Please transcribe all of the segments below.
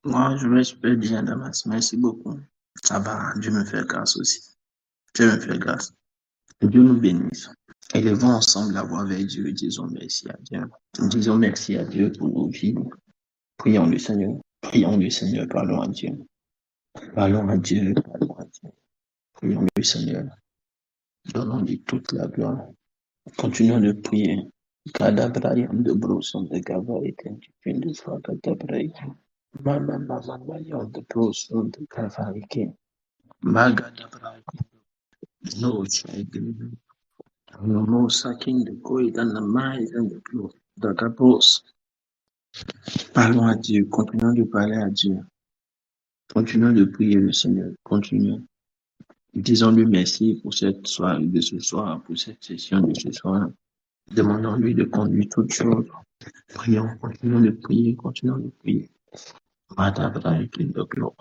Moi, je vais super bien, Damas. Merci beaucoup. Ça va, Dieu me fait grâce aussi. Dieu me fait grâce. Dieu nous bénisse. Élevons ensemble la voix vers Dieu. Disons merci à Dieu. Disons merci à Dieu pour nos vies. Prions le Seigneur. Prions le Seigneur. Parlons à Dieu. Parlons à Dieu. Parlons à Dieu. Prions le Seigneur. Donnons-lui toute la gloire. Continuons de prier. Kadabrayam de broson de gava et de Kadabrayam. Mama, mama, mama, de broson de gava et Magadabrayam. No shaking. No sucking the gold and the mice and the blue. The gabos. Parlons à Dieu. Continuons de parler à Dieu. Continuons de prier le Seigneur. Continuons. Disons-lui merci pour cette soirée de ce soir, pour cette session de ce soir. Demandons-lui de conduire toutes choses. Prions, continuons de prier, continuons de prier. Madabra, King of Glory.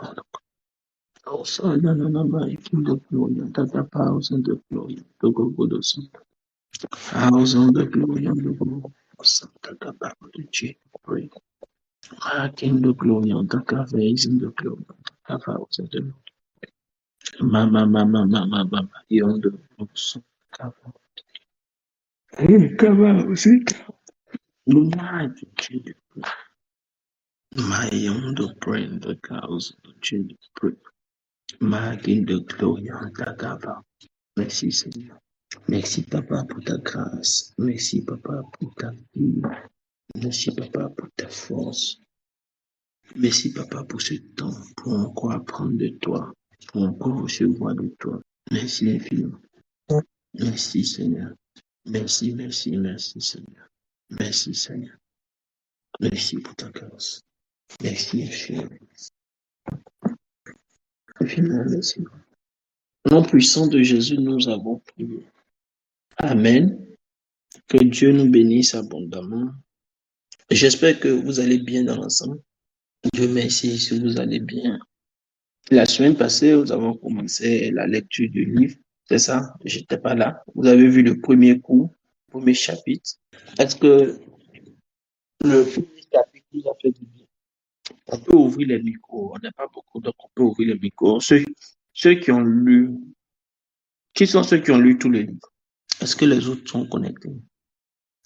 Also, Nananama, King of Glory, Tata Thousand of Glory, Togo Godoson. Thousand of Glory, and the Glory. Santa Cabra, the Chief, pray. King of Glory, and the Cafes in the Glory, Thousand of Mama, Mama, Mama, Mama, Yondo, Cava. Cava, aussi. Mighty King. My yondo, pray in the cows, the King, pray. My King of Glory, and the Cava. Merci Seigneur. Merci Papa pour ta grâce. Merci Papa pour ta vie. Merci Papa pour ta force. Merci Papa pour ce temps, pour encore apprendre de toi, pour encore recevoir de toi. Merci infiniment. Merci Seigneur. Merci, merci, merci Seigneur. Merci Seigneur. Merci pour ta grâce. Merci infiniment. Infiniment merci. Au nom puissant de Jésus, nous avons prié. Amen. Que Dieu nous bénisse abondamment. J'espère que vous allez bien dans l'ensemble. Dieu merci si vous allez bien. La semaine passée, nous avons commencé la lecture du livre. C'est ça? J'étais pas là. Vous avez vu le premier cours, le premier chapitre. Est-ce que le premier chapitre nous a fait du bien? On peut ouvrir les micros. On n'a pas beaucoup, donc on peut ouvrir les micros. Ceux qui ont lu, qui sont ceux qui ont lu tous les livres? Est-ce que les autres sont connectés?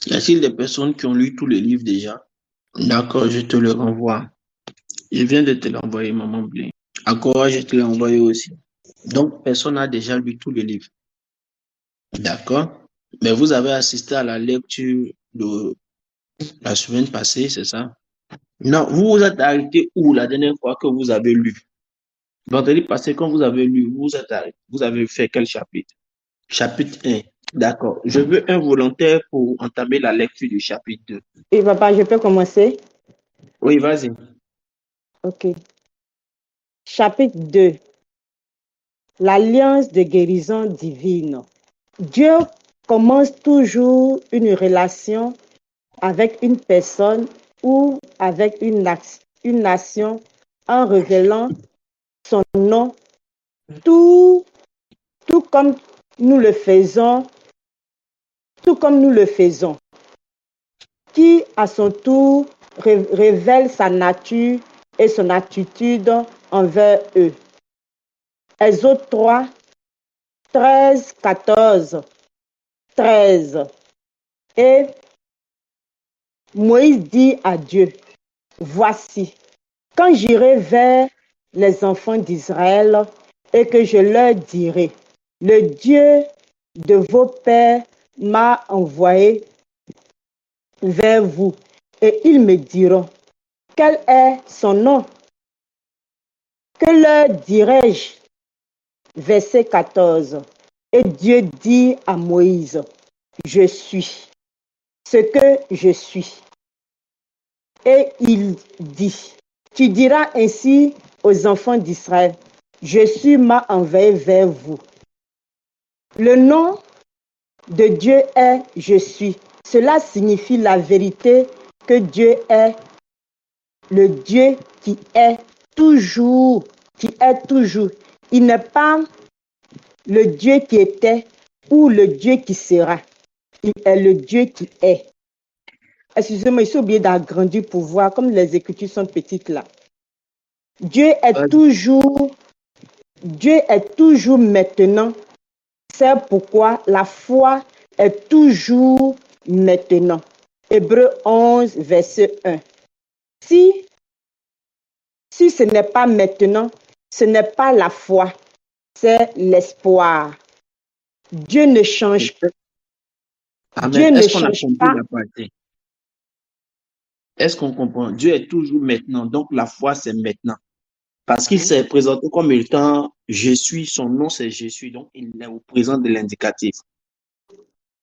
Y a-t-il des personnes qui ont lu tous les livres déjà? D'accord, je te le renvoie. Je viens de te l'envoyer, maman Blé. Encore, je te l'ai envoyé aussi. Donc, personne n'a déjà lu tous les livres. D'accord? Mais vous avez assisté à la lecture de la semaine passée, c'est ça? Non, vous vous êtes arrêté où la dernière fois que vous avez lu? Vendredi passé, quand vous avez lu, vous êtes arrêté. Vous avez fait quel chapitre? Chapitre 1. D'accord. Je veux un volontaire pour entamer la lecture du chapitre 2. Et papa, je peux commencer? Oui, vas-y. Ok. Chapitre 2. L'alliance de guérison divine. Dieu commence toujours une relation avec une personne ou avec une nation en révélant son nom, tout comme nous le faisons, qui à son tour révèle sa nature et son attitude envers eux. Exode 3, 13, 14, 13. Et Moïse dit à Dieu, voici, quand j'irai vers les enfants d'Israël et que je leur dirai, le Dieu de vos pères m'a envoyé vers vous, et ils me diront, quel est son nom? Que leur dirai-je? Verset 14. Et Dieu dit à Moïse, je suis ce que je suis. Et il dit, tu diras ainsi aux enfants d'Israël, je suis m'a envoyé vers vous. Le nom de Dieu est je suis. Cela signifie la vérité que Dieu est le Dieu qui est toujours, Il n'est pas le Dieu qui était ou le Dieu qui sera. Il est le Dieu qui est. Excusez-moi, il suis oublié d'agrandir pour voir, comme les écritures sont petites là. Dieu est toujours maintenant. C'est pourquoi la foi est toujours maintenant. Hébreux 11, verset 1. Si ce n'est pas maintenant, ce n'est pas la foi, c'est l'espoir. Dieu ne change pas. Amen. Est-ce qu'on a compris la partie? Est-ce qu'on comprend? Dieu est toujours maintenant, donc la foi, c'est maintenant. Parce qu'il s'est présenté comme étant je suis, son nom c'est je suis, donc il est au présent de l'indicatif.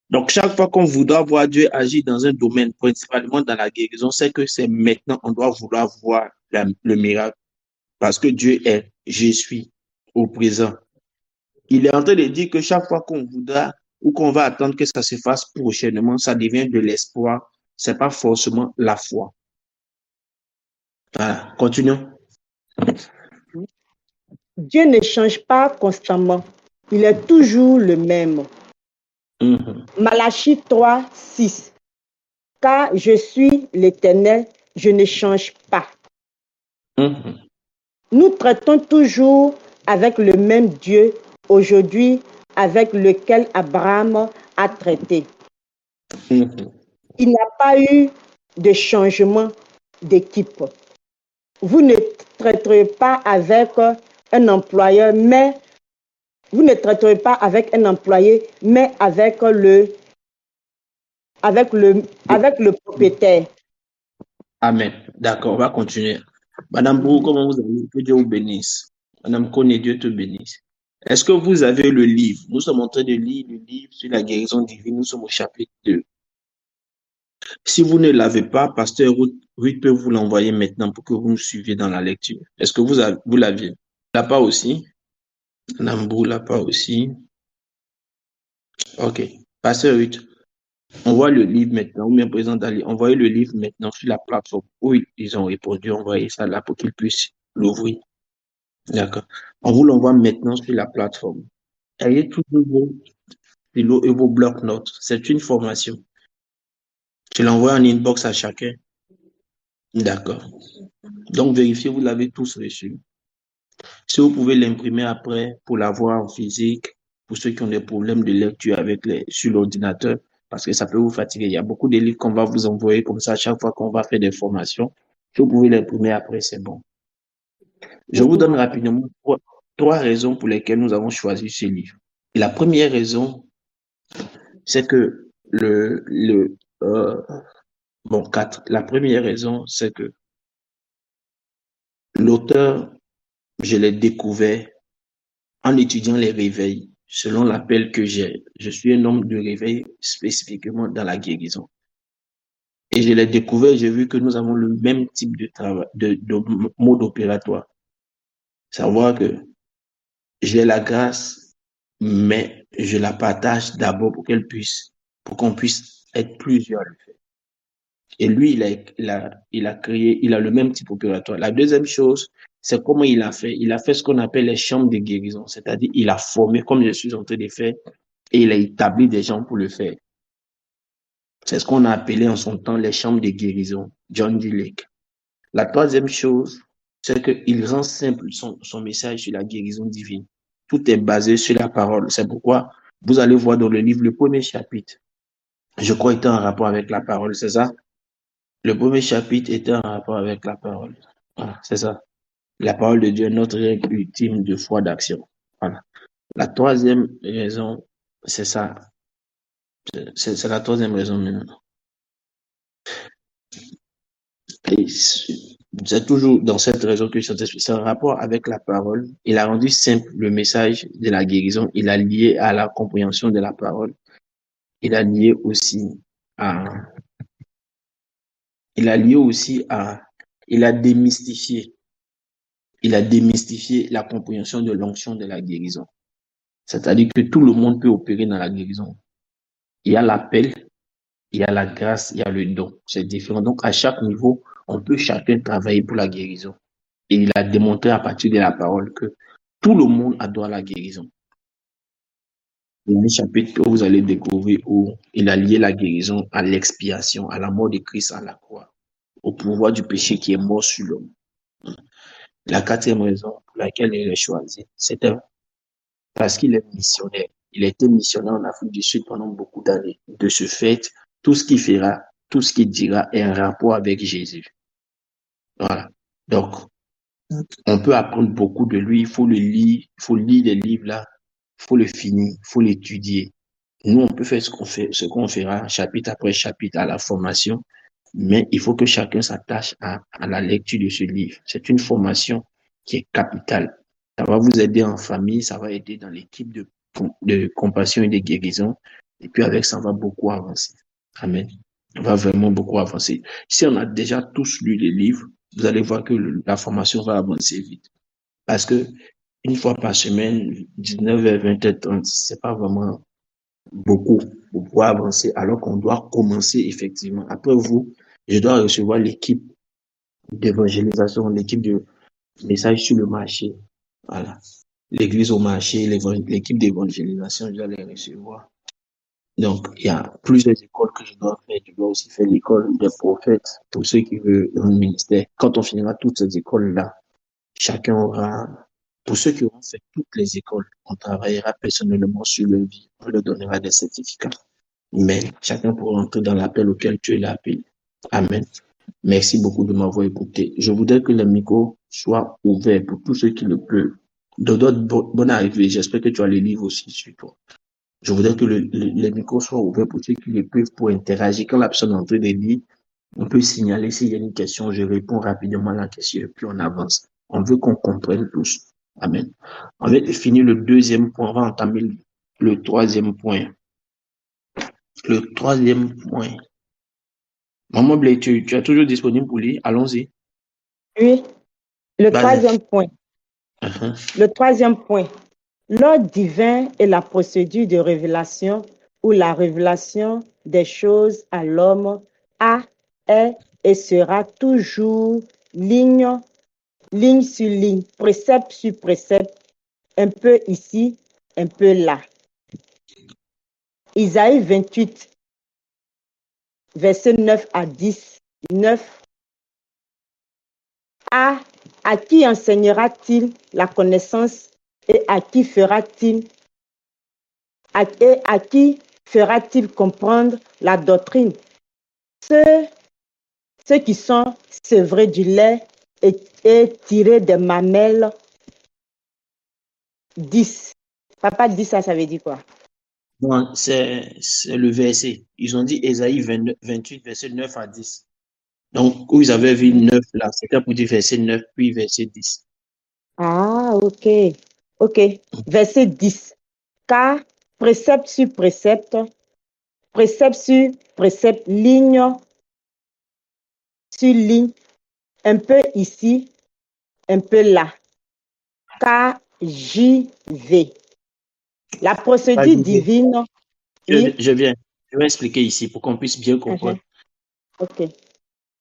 Donc chaque fois qu'on voudra voir Dieu agir dans un domaine, principalement dans la guérison, c'est que c'est maintenant, on doit vouloir voir le miracle. Parce que Dieu est je suis au présent. Il est en train de dire que chaque fois qu'on voudra ou qu'on va attendre que ça se fasse prochainement, ça devient de l'espoir. C'est pas forcément la foi. Voilà, continuons. Dieu ne change pas constamment. Il est toujours le même. Malachie 3, 6. Car je suis l'Éternel, je ne change pas. Nous traitons toujours avec le même Dieu aujourd'hui avec lequel Abraham a traité. Il n'y a pas eu de changement d'équipe. Vous ne traiterez pas avec un employeur, mais vous ne traiterez pas avec un employé, mais avec le propriétaire. Amen. D'accord, on va continuer. Madame Brou, comment vous allez? Que Dieu vous bénisse. Madame Koné, Dieu te bénisse. Est-ce que vous avez le livre? Nous sommes en train de lire le livre sur la guérison divine. Nous sommes au chapitre 2. Si vous ne l'avez pas, Pasteur Ruth peut vous l'envoyer maintenant pour que vous nous suiviez dans la lecture. Est-ce que vous l'aviez? L'a pas aussi? Madame Brou l'a pas aussi. Ok. Pasteur Ruth, envoie le livre maintenant, ou bien présent d'aller, envoyez le livre maintenant sur la plateforme où ils ont répondu, envoyez ça là pour qu'ils puissent l'ouvrir. D'accord. On vous l'envoie maintenant sur la plateforme. Ayez toujours vos stylos et vos blocs-notes. C'est une formation. Je l'envoie en inbox à chacun. D'accord. Donc, vérifiez, vous l'avez tous reçu. Si vous pouvez l'imprimer après pour l'avoir en physique, pour ceux qui ont des problèmes de lecture sur l'ordinateur, parce que ça peut vous fatiguer. Il y a beaucoup de livres qu'on va vous envoyer comme ça à chaque fois qu'on va faire des formations. Si vous pouvez l'imprimer après, c'est bon. Je vous donne rapidement trois raisons pour lesquelles nous avons choisi ce livre. Et la première raison, c'est que la première raison, c'est que l'auteur, je l'ai découvert en étudiant les réveils, selon l'appel que j'ai. Je suis un homme de réveil spécifiquement dans la guérison. Et je l'ai découvert, j'ai vu que nous avons le même type de travail, de mode opératoire. Savoir que j'ai la grâce, mais je la partage d'abord pour qu'on puisse être plusieurs à le faire. Et lui, il a le même type opératoire. La deuxième chose, c'est comment il a fait. Il a fait ce qu'on appelle les chambres de guérison. C'est-à-dire, il a formé, comme je suis en train de faire, et il a établi des gens pour le faire. C'est ce qu'on a appelé en son temps les chambres de guérison. John D. Lake. La troisième chose, c'est qu'il rend simple son message sur la guérison divine. Tout est basé sur la parole. C'est pourquoi vous allez voir dans le livre, le premier chapitre, je crois, était en rapport avec la parole, c'est ça? Le premier chapitre était en rapport avec la parole. Voilà, c'est ça. La parole de Dieu est notre règle ultime de foi d'action. Voilà. La troisième raison, c'est ça. C'est la troisième raison maintenant. Et c'est toujours dans cette raison que c'est un rapport avec la parole. Il a rendu simple le message de la guérison. Il a lié à la compréhension de la parole. Il a lié aussi à, il a lié aussi à, il a démystifié la compréhension de l'onction de la guérison. C'est-à-dire que tout le monde peut opérer dans la guérison. Il y a l'appel, il y a la grâce, il y a le don. C'est différent. Donc, à chaque niveau, on peut chacun travailler pour la guérison. Et il a démontré à partir de la parole que tout le monde a droit à la guérison. Il y a un chapitre que vous allez découvrir où il a lié la guérison à l'expiation, à la mort de Christ à la croix, au pouvoir du péché qui est mort sur l'homme. La quatrième raison pour laquelle il est choisi, c'était parce qu'il est missionnaire. Il a été missionnaire en Afrique du Sud pendant beaucoup d'années. De ce fait, tout ce qu'il fera, tout ce qu'il dira est en rapport avec Jésus. Voilà. Donc, on peut apprendre beaucoup de lui. Il faut le lire, il faut lire les livres là, il faut le finir, il faut l'étudier. Nous, on peut faire ce qu'on fera chapitre après chapitre à la formation, mais il faut que chacun s'attache à la lecture de ce livre. C'est une formation qui est capitale. Ça va vous aider en famille, ça va aider dans l'équipe de compassion et de guérison. Et puis avec ça, on va beaucoup avancer. Amen. On va vraiment beaucoup avancer. Si on a déjà tous lu les livres, vous allez voir que la formation va avancer vite. Parce que une fois par semaine, 19h, 20h, 30, c'est pas vraiment beaucoup pour pouvoir avancer, alors qu'on doit commencer effectivement. Après vous, je dois recevoir l'équipe d'évangélisation, l'équipe de message sur le marché. Voilà. L'église au marché, l'équipe d'évangélisation, je dois les recevoir. Donc, il y a plusieurs écoles que je dois faire. Je dois aussi faire l'école des prophètes pour ceux qui veulent dans le ministère. Quand on finira toutes ces écoles-là, chacun aura, pour ceux qui auront fait toutes les écoles, on travaillera personnellement sur leur vie. On leur donnera des certificats. Mais chacun pourra entrer dans l'appel auquel Dieu l'a appelé. Amen. Merci beaucoup de m'avoir écouté. Je voudrais que les micros soient ouverts pour tous ceux qui le peuvent. Dodo, bonne arrivée. J'espère que tu as les livres aussi sur toi. Je voudrais que les micros soient ouverts pour ceux qui le peuvent pour interagir. Quand la personne est en train de lire, on peut signaler s'il y a une question. Je réponds rapidement à la question et puis on avance. On veut qu'on comprenne tous. Amen. On va finir le deuxième point. On va entamer le troisième point. Le troisième point. Maman Blé, tu es toujours disponible pour lire? Allons-y. Oui, le Vas-y. troisième point. Le troisième point. L'ordre divin est la procédure de révélation ou la révélation des choses à l'homme est et sera toujours ligne sur ligne, précepte sur précepte, un peu ici, un peu là. Isaïe 28, versets 9 à 10. 9. À qui enseignera-t-il la connaissance et à qui fera-t-il comprendre la doctrine? Ceux qui sont sevrés du lait et tirés des mamelles. 10. Papa dit ça veut dire quoi? Non, c'est le verset. Ils ont dit Ésaïe 28, verset 9 à 10. Donc, où ils avaient vu 9 là, c'était pour dire verset 9, puis verset 10. Ah, ok. Ok. Verset 10. Car précepte sur précepte, ligne sur ligne, un peu ici, un peu là. Car j'y vais. La procédure divine. Je vais expliquer ici pour qu'on puisse bien comprendre. Ok.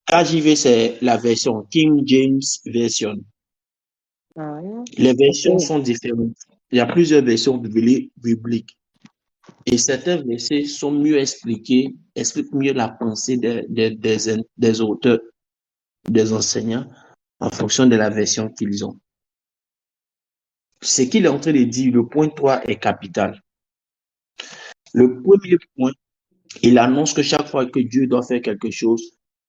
KJV, c'est la version King James Version. Les versions sont différentes. Il y a plusieurs versions bibliques. Et certains versets sont mieux expliqués, expliquent mieux la pensée des auteurs, des enseignants, en fonction de la version qu'ils ont. Ce qu'il est en train de dire, le point 3 est capital. Le premier point, il annonce que chaque fois que Dieu doit faire quelque chose,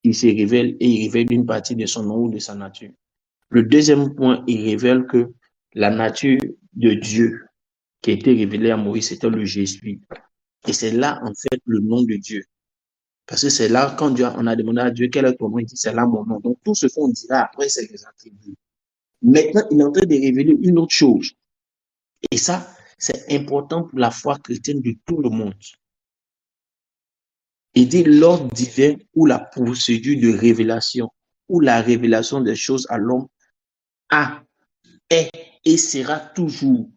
il se révèle et il révèle une partie de son nom ou de sa nature. Le deuxième point, il révèle que la nature de Dieu qui a été révélée à Moïse, c'était le Jésus. Et c'est là, en fait, le nom de Dieu. Parce que c'est là, quand on a demandé à Dieu quel est ton nom, il dit c'est là mon nom. Donc tout ce qu'on dira après, c'est les attributs. Maintenant, il est en train de révéler une autre chose. Et ça, c'est important pour la foi chrétienne de tout le monde. Il dit l'ordre divin ou la procédure de révélation ou la révélation des choses à l'homme est et sera toujours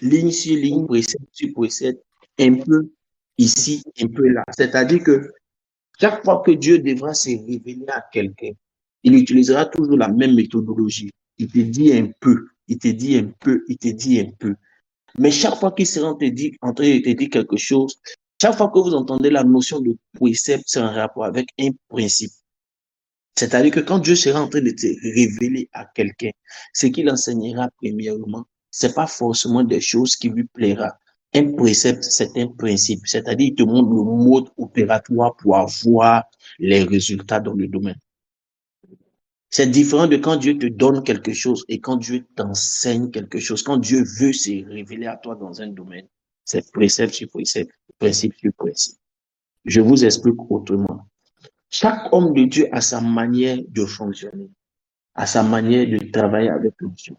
ligne sur ligne, précepte sur précepte, un peu ici, un peu là. C'est-à-dire que chaque fois que Dieu devra se révéler à quelqu'un, il utilisera toujours la même méthodologie. Il te dit un peu, il te dit un peu, il te dit un peu. Mais chaque fois qu'il sera en train de te dire quelque chose, chaque fois que vous entendez la notion de précepte, c'est un rapport avec un principe. C'est-à-dire que quand Dieu sera en train de te révéler à quelqu'un, ce qu'il enseignera premièrement, c'est pas forcément des choses qui lui plaira. Un précepte, c'est un principe. C'est-à-dire, il te montre le mode opératoire pour avoir les résultats dans le domaine. C'est différent de quand Dieu te donne quelque chose et quand Dieu t'enseigne quelque chose. Quand Dieu veut se révéler à toi dans un domaine, c'est précepte sur précepte, principe sur principe. Je vous explique autrement. Chaque homme de Dieu a sa manière de fonctionner, a sa manière de travailler avec Dieu.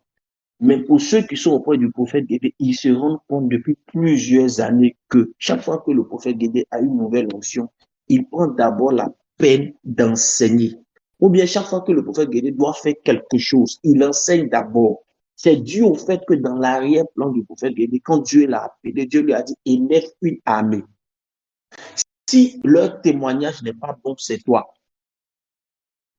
Mais pour ceux qui sont auprès du prophète Guédé, ils se rendent compte depuis plusieurs années que chaque fois que le prophète Guédé a une nouvelle onction, il prend d'abord la peine d'enseigner. Ou bien chaque fois que le prophète Guédé doit faire quelque chose, il enseigne d'abord. C'est dû au fait que dans l'arrière-plan du prophète Guédé, quand Dieu l'a appelé, Dieu lui a dit, élève une armée. Si leur témoignage n'est pas bon, c'est toi.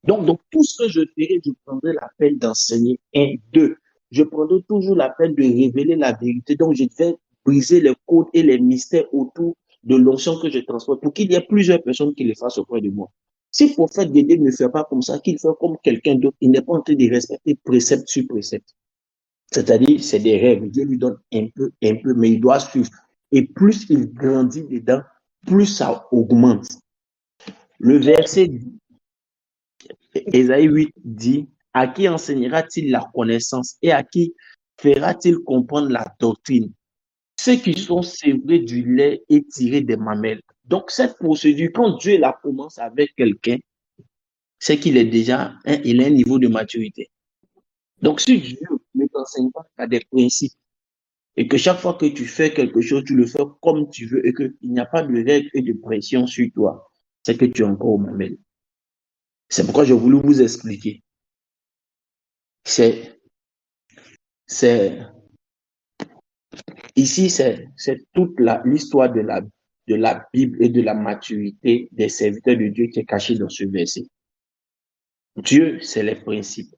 Donc, tout ce que je ferai, je prendrai la peine d'enseigner. Un, deux, je prendrai toujours la peine de révéler la vérité. Donc, je vais briser les codes et les mystères autour de l'onction que je transporte pour qu'il y ait plusieurs personnes qui le fassent auprès de moi. Si le prophète Guédé ne fait pas comme ça, qu'il fait comme quelqu'un d'autre, il n'est pas en train de respecter précepte sur précepte. C'est-à-dire, c'est des règles. Dieu lui donne un peu, mais il doit suivre. Et plus il grandit dedans, plus ça augmente. Le verset Ésaïe 8 dit, à qui enseignera-t-il la connaissance et à qui fera-t-il comprendre la doctrine? Ceux qui sont sévrés du lait et tirés des mamelles. Donc, cette procédure, quand Dieu la commence avec quelqu'un, c'est qu'il est déjà, il a un niveau de maturité. Donc, si Dieu ne t'enseigne pas à des principes et que chaque fois que tu fais quelque chose, tu le fais comme tu veux et qu'il n'y a pas de règles et de pression sur toi, c'est que tu es encore au mamelles. C'est pourquoi j'ai voulu vous expliquer. C'est Ici, c'est toute l'histoire de la Bible et de la maturité des serviteurs de Dieu qui est cachée dans ce verset. Dieu, c'est les principes.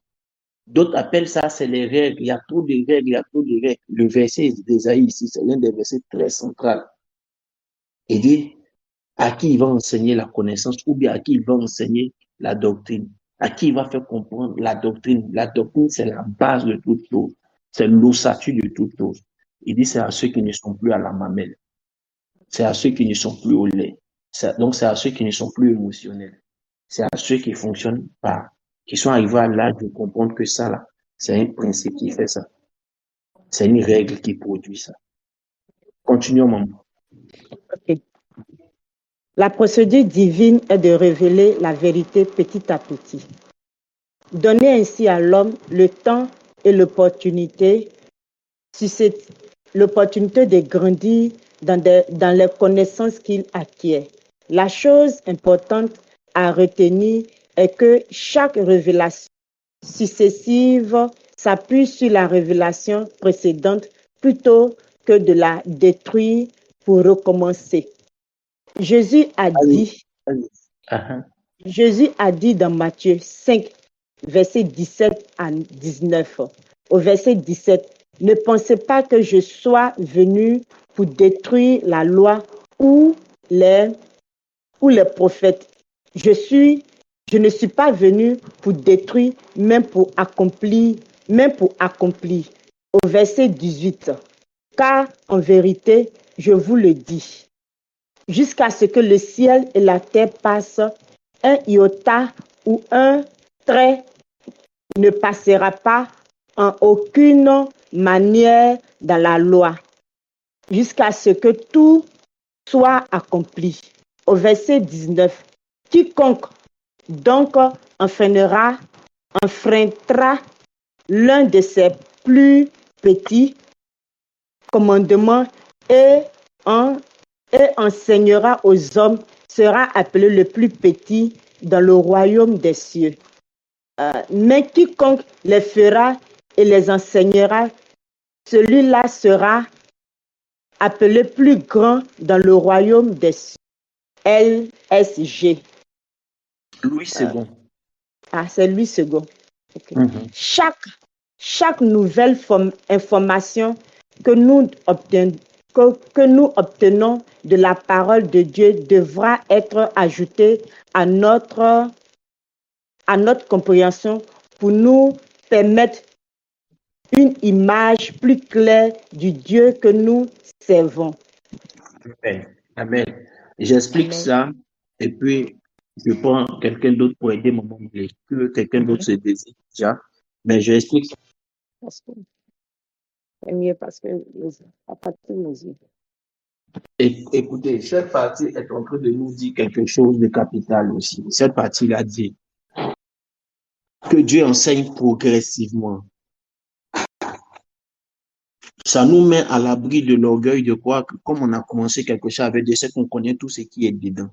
D'autres appellent ça, c'est les règles. Il y a trop de règles, il y a trop de règles. Le verset d'Ésaïe ici, c'est l'un des versets très centrales. Il dit, à qui il va enseigner la connaissance ou bien à qui il va enseigner la doctrine. À qui il va faire comprendre la doctrine. La doctrine, c'est la base de toute chose. C'est l'ossature de toute chose. Il dit, c'est à ceux qui ne sont plus à la mamelle. C'est à ceux qui ne sont plus au lait. Donc, c'est à ceux qui ne sont plus émotionnels. C'est à ceux qui fonctionnent pas, qui sont arrivés à l'âge de comprendre que ça, là, c'est un principe qui fait ça. C'est une règle qui produit ça. Continuons, maman. Ok. La procédure divine est de révéler la vérité petit à petit. Donner ainsi à l'homme le temps et l'opportunité de grandir dans les connaissances qu'il acquiert. La chose importante à retenir est que chaque révélation successive s'appuie sur la révélation précédente plutôt que de la détruire pour recommencer. Jésus a dit dans Matthieu 5, verset 17 à 19, au verset 17, ne pensez pas que je sois venu pour détruire la loi ou les prophètes. Je ne suis pas venu pour détruire, même pour accomplir. Au verset 18, car en vérité, je vous le dis, jusqu'à ce que le ciel et la terre passent, un iota ou un trait ne passera pas en aucune manière dans la loi, jusqu'à ce que tout soit accompli. Au verset 19, quiconque donc enfreindra l'un de ses plus petits commandements et enseignera aux hommes sera appelé le plus petit dans le royaume des cieux. Mais quiconque les fera et les enseignera, celui-là sera appelé plus grand dans le royaume des cieux. LSG. Louis II. C'est Louis II. Okay. Chaque nouvelle information que nous obtenons de la parole de Dieu devra être ajoutée à notre à notre compréhension pour nous permettre une image plus claire du Dieu que nous servons. Amen. Amen. J'explique Amen. ça et puis je prends quelqu'un d'autre pour aider mon blé. Que quelqu'un d'autre se désire déjà, mais je explique ça. Parce que c'est mieux parce que à partir de nos yeux. Écoutez, cette partie est en train de nous dire quelque chose de capital aussi. Cette partie-là dit que Dieu enseigne progressivement. Ça nous met à l'abri de l'orgueil de croire que comme on a commencé quelque chose avec Dieu, c'est qu'on connaît tout ce qui est dedans.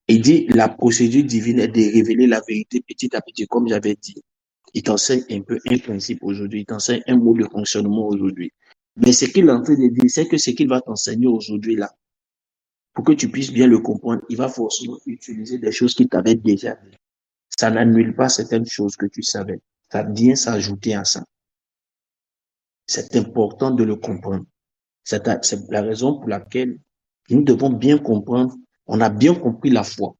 Il dit la procédure divine est de révéler la vérité petit à petit, comme j'avais dit. Il t'enseigne un peu un principe aujourd'hui, il t'enseigne un mode de fonctionnement aujourd'hui. Mais ce qu'il est en train de dire, c'est que ce qu'il va t'enseigner aujourd'hui là, pour que tu puisses bien le comprendre, il va forcément utiliser des choses qu'il t'avait déjà dit. Ça n'annule pas certaines choses que tu savais. Ça vient s'ajouter à ça. C'est important de le comprendre. C'est la raison pour laquelle nous devons bien comprendre. On a bien compris la foi.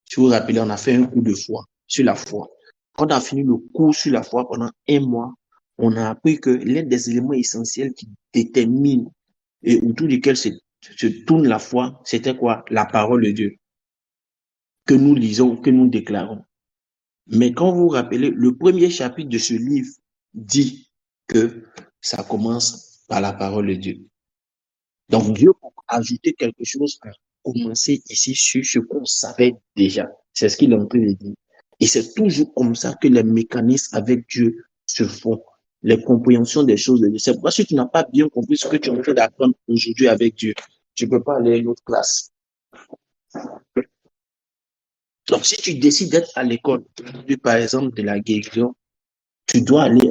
Si vous vous rappelez, on a fait un cours de foi sur la foi. Quand on a fini le cours sur la foi pendant un mois, on a appris que l'un des éléments essentiels qui détermine et autour duquel se tourne la foi, c'était quoi? La parole de Dieu que nous lisons, que nous déclarons. Mais quand vous vous rappelez, le premier chapitre de ce livre dit que ça commence par la parole de Dieu. Donc Dieu a ajouté quelque chose à commencer ici sur ce qu'on savait déjà. C'est ce qu'il est en train de dire. Et c'est toujours comme ça que les mécanismes avec Dieu se font. Les compréhensions des choses de Dieu. C'est pourquoi si tu n'as pas bien compris ce que tu es en train d'apprendre aujourd'hui avec Dieu, tu ne peux pas aller à une autre classe. Donc, si tu décides d'être à l'école, par exemple, de la guérison, tu dois aller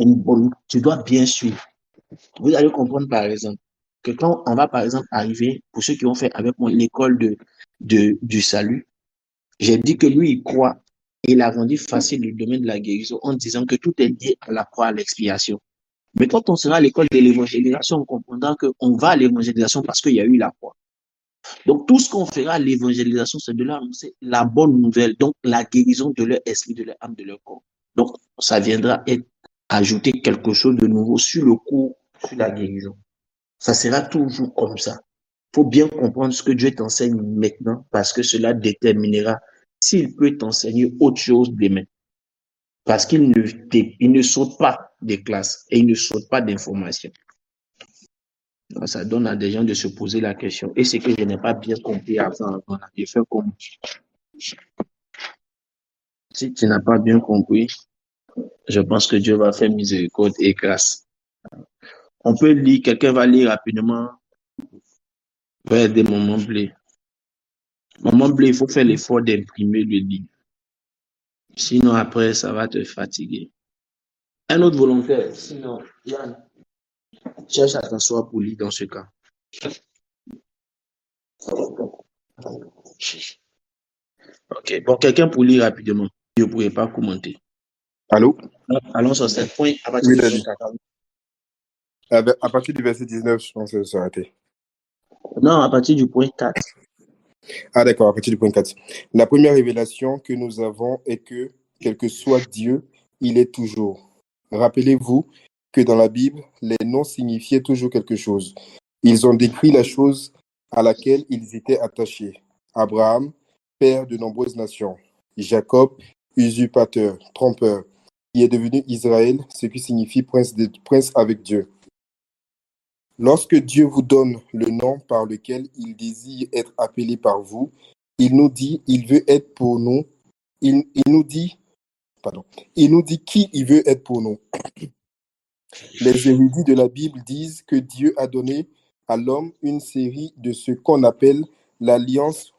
tu dois bien suivre. Vous allez comprendre, par exemple, que quand on va, par exemple, arriver, pour ceux qui ont fait avec moi l'école du salut, j'ai dit que lui, il croit et il a rendu facile le domaine de la guérison en disant que tout est lié à la croix, à l'expiation. Mais quand on sera à l'école de l'évangélisation, on comprendra qu'on va à l'évangélisation parce qu'il y a eu la croix. Donc, tout ce qu'on fera à l'évangélisation, c'est de leur annoncer la bonne nouvelle, donc la guérison de leur esprit, de leur âme, de leur corps. Donc, ça viendra ajouter quelque chose de nouveau sur le cours, sur la guérison. Ça sera toujours comme ça. Il faut bien comprendre ce que Dieu t'enseigne maintenant parce que cela déterminera s'il peut t'enseigner autre chose demain. Parce qu'il ne saute pas des classes et il ne saute pas d'informations. Ça donne à des gens de se poser la question. Et ce que je n'ai pas bien compris avant, je fais comme. Si tu n'as pas bien compris, je pense que Dieu va faire miséricorde et grâce. On peut lire, quelqu'un va lire rapidement. Va aider Maman Blé. Maman Blé, il faut faire l'effort d'imprimer le livre. Sinon, après, ça va te fatiguer. Un autre volontaire, sinon, Yann, cherche à t'asseoir pour lire dans ce cas. Ok, bon, quelqu'un pour lire rapidement. Je ne pourrais pas commenter. Allô? Allons sur 7 points à partir Oui, du Daddy. point 14. À partir du verset 19, je pense que ça a été. Non, à partir du point 4. Ah, d'accord, à partir du point 4. La première révélation que nous avons est que, quel que soit Dieu, il est toujours. Rappelez-vous que dans la Bible, les noms signifiaient toujours quelque chose. Ils ont décrit la chose à laquelle ils étaient attachés. Abraham, père de nombreuses nations. Jacob, usurpateur, trompeur, qui est devenu Israël, ce qui signifie prince avec Dieu. Lorsque Dieu vous donne le nom par lequel il désire être appelé par vous, il nous dit, il veut être pour nous. Il nous dit qui il veut être pour nous. Les érudits de la Bible disent que Dieu a donné à l'homme une série de ce qu'on appelle l'alliance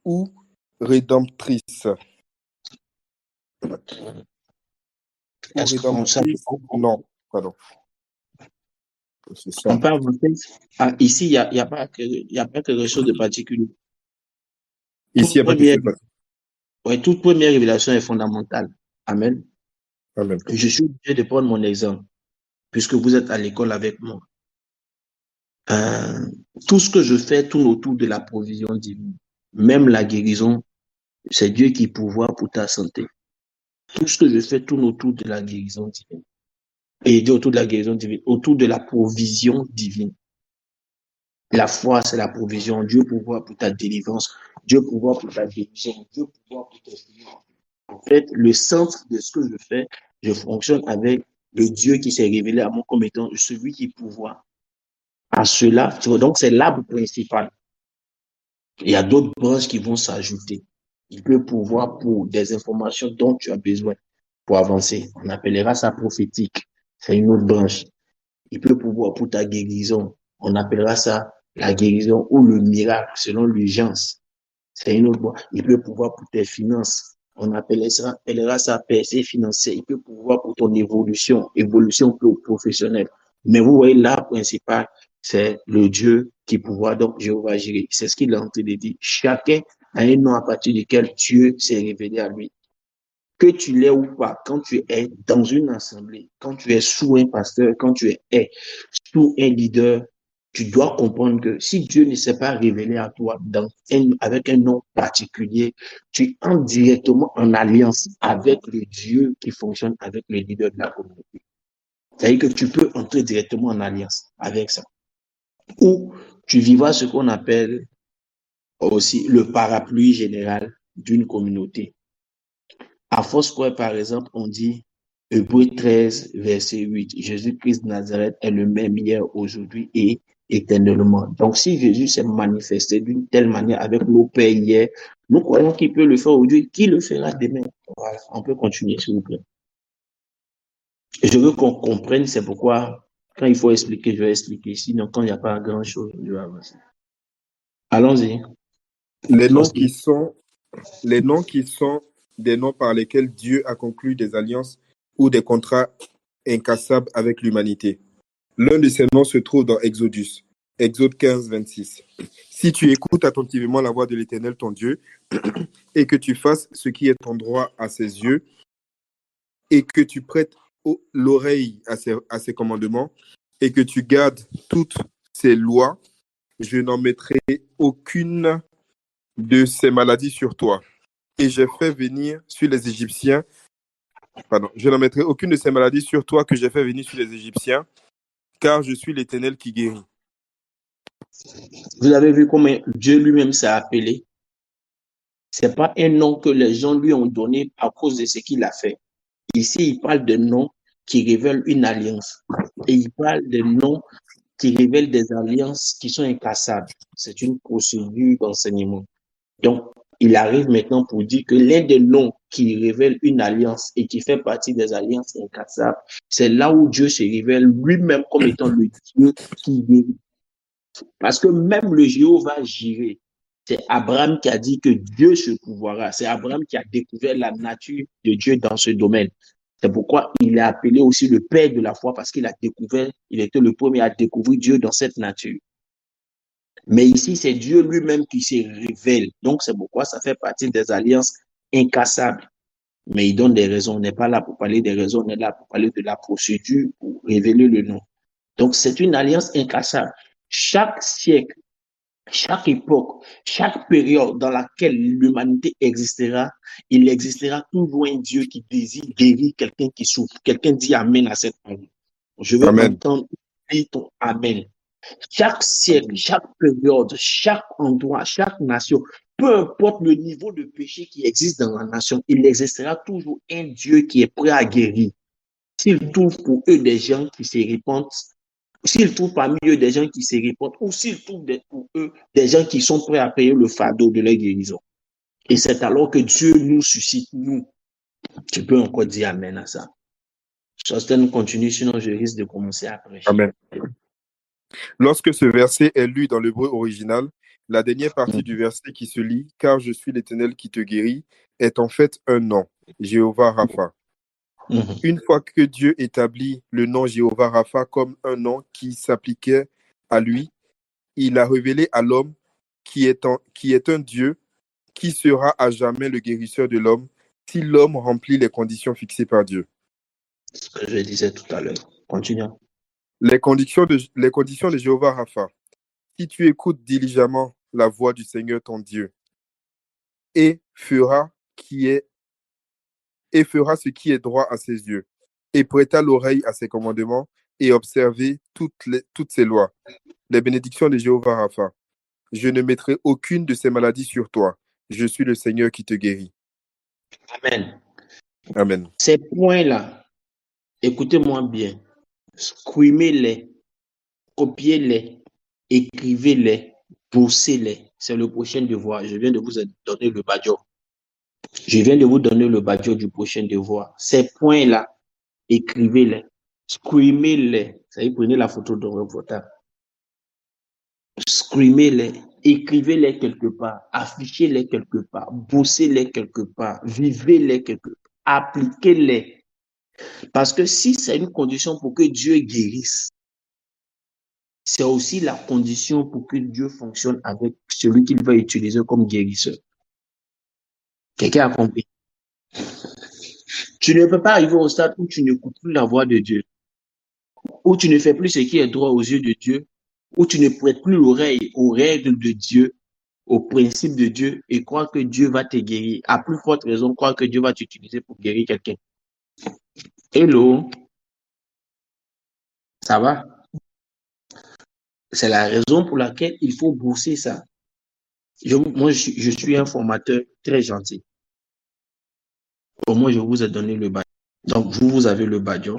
ou rédemptrice. Est-ce qu'on Non, pardon. C'est ça. on peut avancer? Ah, ici, il n'y a pas quelque chose de particulier. Ici, il n'y a pas quelque chose de particulier. Ouais, toute première révélation est fondamentale. Amen. Amen. Je suis obligé de prendre mon exemple, puisque vous êtes à l'école avec moi. Tout ce que je fais tourne autour de la provision divine. Même la guérison, c'est Dieu qui pourvoit pour ta santé. Tout ce que je fais tourne autour de la guérison divine. Et il dit autour de la guérison divine, autour de la provision divine. La foi, c'est la provision. Dieu pourvoit pour ta délivrance. Dieu pourvoit pour ta guérison. Dieu pourvoit pour tes finances. En fait, le centre de ce que je fais, je fonctionne avec le Dieu qui s'est révélé à moi comme étant celui qui pourvoit. À cela, donc c'est l'arbre principal. Il y a d'autres branches qui vont s'ajouter. Il peut pourvoir pour des informations dont tu as besoin pour avancer. On appellera ça prophétique. C'est une autre branche. Il peut pourvoir pour ta guérison. On appellera ça la guérison ou le miracle selon l'urgence. C'est une autre branche. Il peut pourvoir pour tes finances. On appellera ça percée financière. Il peut pourvoir pour ton évolution professionnelle. Mais vous voyez, l'arbre principal, c'est le Dieu qui pourvoit, donc Jéhovah Jireh. C'est ce qu'il est en train de dire. Chacun a un nom à partir duquel Dieu s'est révélé à lui. Que tu l'aies ou pas, quand tu es dans une assemblée, quand tu es sous un pasteur, quand tu es sous un leader, tu dois comprendre que si Dieu ne s'est pas révélé à toi avec un nom particulier, tu entres directement en alliance avec le Dieu qui fonctionne avec le leader de la communauté. C'est-à-dire que tu peux entrer directement en alliance avec ça. Ou tu vivras ce qu'on appelle aussi le parapluie général d'une communauté. À Foursquare, par exemple, on dit Hébreux 13, verset 8. Jésus-Christ de Nazareth est le même hier, aujourd'hui et éternellement. Donc, si Jésus s'est manifesté d'une telle manière avec nos pères hier, nous croyons qu'il peut le faire aujourd'hui, qu'il le fera demain. Voilà, on peut continuer, s'il vous plaît. Je veux qu'on comprenne, c'est pourquoi, quand il faut expliquer, je vais expliquer. Sinon, quand il n'y a pas grand-chose, je vais avancer. Allons-y. Les noms qui sont des noms par lesquels Dieu a conclu des alliances ou des contrats incassables avec l'humanité. L'un de ces noms se trouve dans Exodus, Exode 15, 26. Si tu écoutes attentivement la voix de l'Éternel, ton Dieu, et que tu fasses ce qui est en droit à ses yeux, et que tu prêtes l'oreille à ses commandements, et que tu gardes toutes ses lois, je n'en mettrai aucune de ces maladies sur toi. Et j'ai fait venir sur les Égyptiens, je n'en mettrai aucune de ces maladies sur toi que j'ai fait venir sur les Égyptiens, car je suis l'Éternel qui guérit. Vous avez vu comment Dieu lui-même s'est appelé. C'est pas un nom que les gens lui ont donné à cause de ce qu'il a fait. Ici, il parle de noms qui révèlent une alliance. Et il parle de noms qui révèlent des alliances qui sont incassables. C'est une procédure d'enseignement. Donc, il arrive maintenant pour dire que l'un des noms qui révèle une alliance et qui fait partie des alliances incassables, c'est là où Dieu se révèle lui-même comme étant le Dieu qui guérit. Parce que même le Jéhovah Jireh, c'est Abraham qui a dit que Dieu se pourvoira. C'est Abraham qui a découvert la nature de Dieu dans ce domaine. C'est pourquoi il est appelé aussi le père de la foi, parce qu'il a découvert, il était le premier à découvrir Dieu dans cette nature. Mais ici, c'est Dieu lui-même qui se révèle. Donc, c'est pourquoi ça fait partie des alliances incassables. Mais il donne des raisons. On n'est pas là pour parler des raisons, on est là pour parler de la procédure pour révéler le nom. Donc, c'est une alliance incassable. Chaque siècle, chaque époque, chaque période dans laquelle l'humanité existera, il existera toujours un Dieu qui désire guérir quelqu'un qui souffre. Quelqu'un dit Amen à cette parole. Je veux Amen. entendre ton Amen. Chaque siècle, chaque période, chaque endroit, chaque nation, peu importe le niveau de péché qui existe dans la nation, il existera toujours un Dieu qui est prêt à guérir. S'il trouve pour eux des gens qui se répandent, s'il trouve parmi eux des gens qui se répandent, ou s'il trouve pour eux des gens qui sont prêts à payer le fardeau de leur guérison. Et c'est alors que Dieu nous suscite, nous. Tu peux encore dire Amen à ça. Sosten continue, sinon je risque de commencer à prêcher. Amen. Lorsque ce verset est lu dans l'hébreu original, la dernière partie du verset qui se lit « Car je suis l'Éternel qui te guérit » est en fait un nom, Jéhovah Rapha. Une fois que Dieu établit le nom Jéhovah Rapha comme un nom qui s'appliquait à lui, il a révélé à l'homme qui est un Dieu qui sera à jamais le guérisseur de l'homme si l'homme remplit les conditions fixées par Dieu. Ce que je disais tout à l'heure. Continuons. Les conditions de Jéhovah Rapha. Si tu écoutes diligemment la voix du Seigneur ton Dieu et feras et fera ce qui est droit à ses yeux, et prêta l'oreille à ses commandements, et observer toutes ses lois. Les bénédictions de Jéhovah Rapha. Je ne mettrai aucune de ces maladies sur toi. Je suis le Seigneur qui te guérit. Amen. Amen. Ces points-là, écoutez-moi bien, scrimez-les, copiez-les, écrivez-les, bossez-les. C'est le prochain devoir. Je viens de vous donner le badge. Je viens de vous donner le badge du prochain devoir. Ces points-là, écrivez-les, scrimez-les. Ça y est, prenez la photo de votre portable. Scrimez-les, écrivez-les quelque part, affichez-les quelque part, bossez-les quelque part, vivez-les quelque part, appliquez-les. Parce que si c'est une condition pour que Dieu guérisse, c'est aussi la condition pour que Dieu fonctionne avec celui qu'il va utiliser comme guérisseur. Quelqu'un a compris? Tu ne peux pas arriver au stade où tu n'écoutes plus la voix de Dieu, où tu ne fais plus ce qui est droit aux yeux de Dieu, où tu ne prêtes plus l'oreille aux règles de Dieu, aux principes de Dieu et croire que Dieu va te guérir. À plus forte raison, croire que Dieu va t'utiliser pour guérir quelqu'un. Hello? Ça va? C'est la raison pour laquelle il faut bosser ça. Moi, je suis un formateur très gentil. Au moins, je vous ai donné le badge. Donc, vous avez le badge.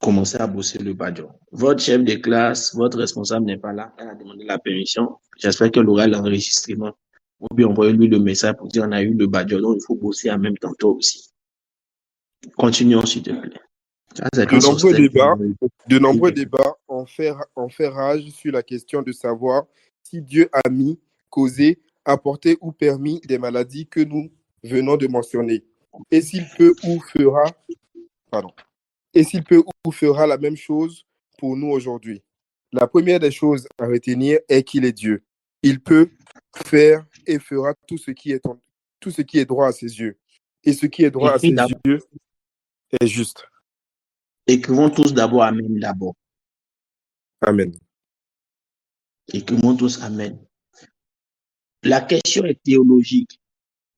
Commencez à bosser le badge. Votre chef de classe, votre responsable n'est pas là. Elle a demandé la permission. J'espère qu'elle aura l'enregistrement. Ou bien envoyez-lui le message pour dire on a eu le badge. Donc, il faut bosser en même temps toi aussi. Continuons, s'il te plaît. De nombreux débats ont fait rage sur la question de savoir si Dieu a mis, causé, apporté ou permis des maladies que nous venons de mentionner. Et s'il peut ou fera la même chose pour nous aujourd'hui. La première des choses à retenir est qu'il est Dieu. Il peut faire et fera tout ce qui est droit à ses yeux. Et ce qui est droit à ses yeux est juste. Écrivons tous d'abord Amen d'abord. Amen. Écrivons tous Amen. La question est théologique.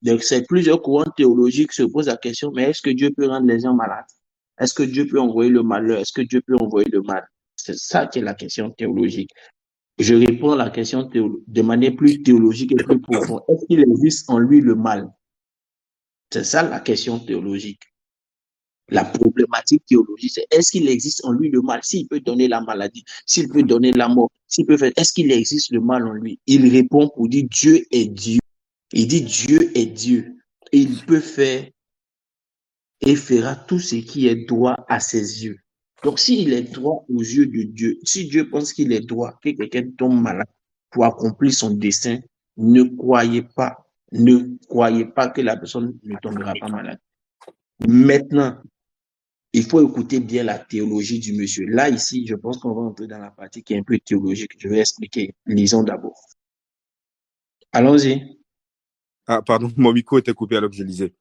Donc, c'est plusieurs courants théologiques se posent la question, mais est-ce que Dieu peut rendre les gens malades? Est-ce que Dieu peut envoyer le malheur? Est-ce que Dieu peut envoyer le mal? C'est ça qui est la question théologique. Je réponds à la question de manière plus théologique et plus profonde. Est-ce qu'il existe en lui le mal? C'est ça la question théologique. La problématique théologique, c'est est-ce qu'il existe en lui le mal? S'il peut donner la maladie, s'il peut donner la mort, s'il peut faire, est-ce qu'il existe le mal en lui? Il répond pour dire Dieu est Dieu. Il dit Dieu est Dieu. Et il peut faire et fera tout ce qui est droit à ses yeux. Donc, s'il est droit aux yeux de Dieu, si Dieu pense qu'il est droit que quelqu'un tombe malade pour accomplir son dessein, ne croyez pas que la personne ne tombera pas malade. Maintenant, il faut écouter bien la théologie du monsieur. Là, ici, je pense qu'on va entrer dans la partie qui est un peu théologique. Je vais expliquer. Lisons d'abord. Allons-y. Ah, pardon, mon micro était coupé alors que je lisais.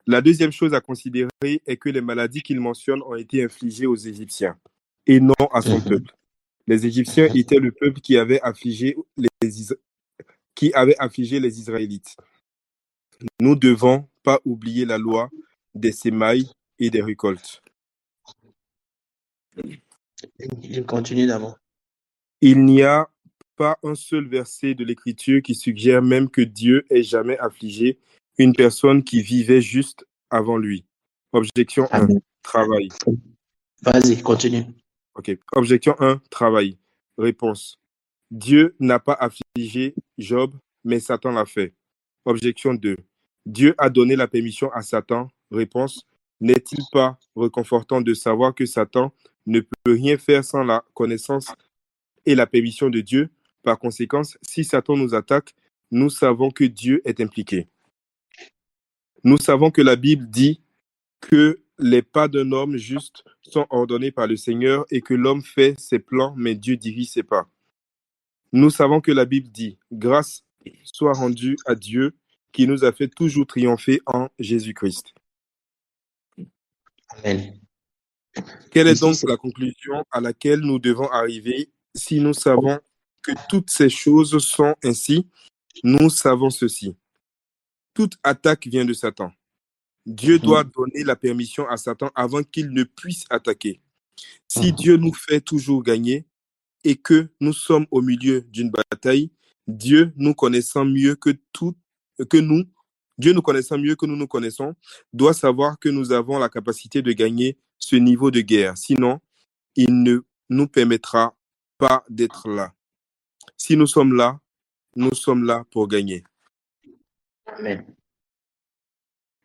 La deuxième chose à considérer est que les maladies qu'il mentionne ont été infligées aux Égyptiens et non à son peuple. Les Égyptiens étaient le peuple qui avait affligé les Israélites. Nous ne devons pas oublier la loi des semailles et des récoltes. Je continue d'abord. Il n'y a pas un seul verset de l'Écriture qui suggère même que Dieu ait jamais affligé une personne qui vivait juste avant lui. Objection 1, travail. Vas-y, continue. Ok. Objection 1, travail. Réponse. Dieu n'a pas affligé Job, mais Satan l'a fait. Objection 2. Dieu a donné la permission à Satan. Réponse. N'est-il pas réconfortant de savoir que Satan ne peut rien faire sans la connaissance et la permission de Dieu? Par conséquent, si Satan nous attaque, nous savons que Dieu est impliqué. Nous savons que la Bible dit que les pas d'un homme juste sont ordonnés par le Seigneur et que l'homme fait ses plans, mais Dieu dirige ses pas. Nous savons que la Bible dit « Grâce soit rendue à Dieu qui nous a fait toujours triompher en Jésus-Christ. » Amen. Quelle est donc la conclusion à laquelle nous devons arriver si nous savons que toutes ces choses sont ainsi? Nous savons ceci. Toute attaque vient de Satan. Dieu doit donner la permission à Satan avant qu'il ne puisse attaquer. Si Mhm. Dieu nous fait toujours gagner et que nous sommes au milieu d'une bataille, Dieu nous connaissant mieux Dieu nous connaissant mieux que nous nous connaissons, doit savoir que nous avons la capacité de gagner ce niveau de guerre. Sinon, il ne nous permettra pas d'être là. Si nous sommes là pour gagner. Amen.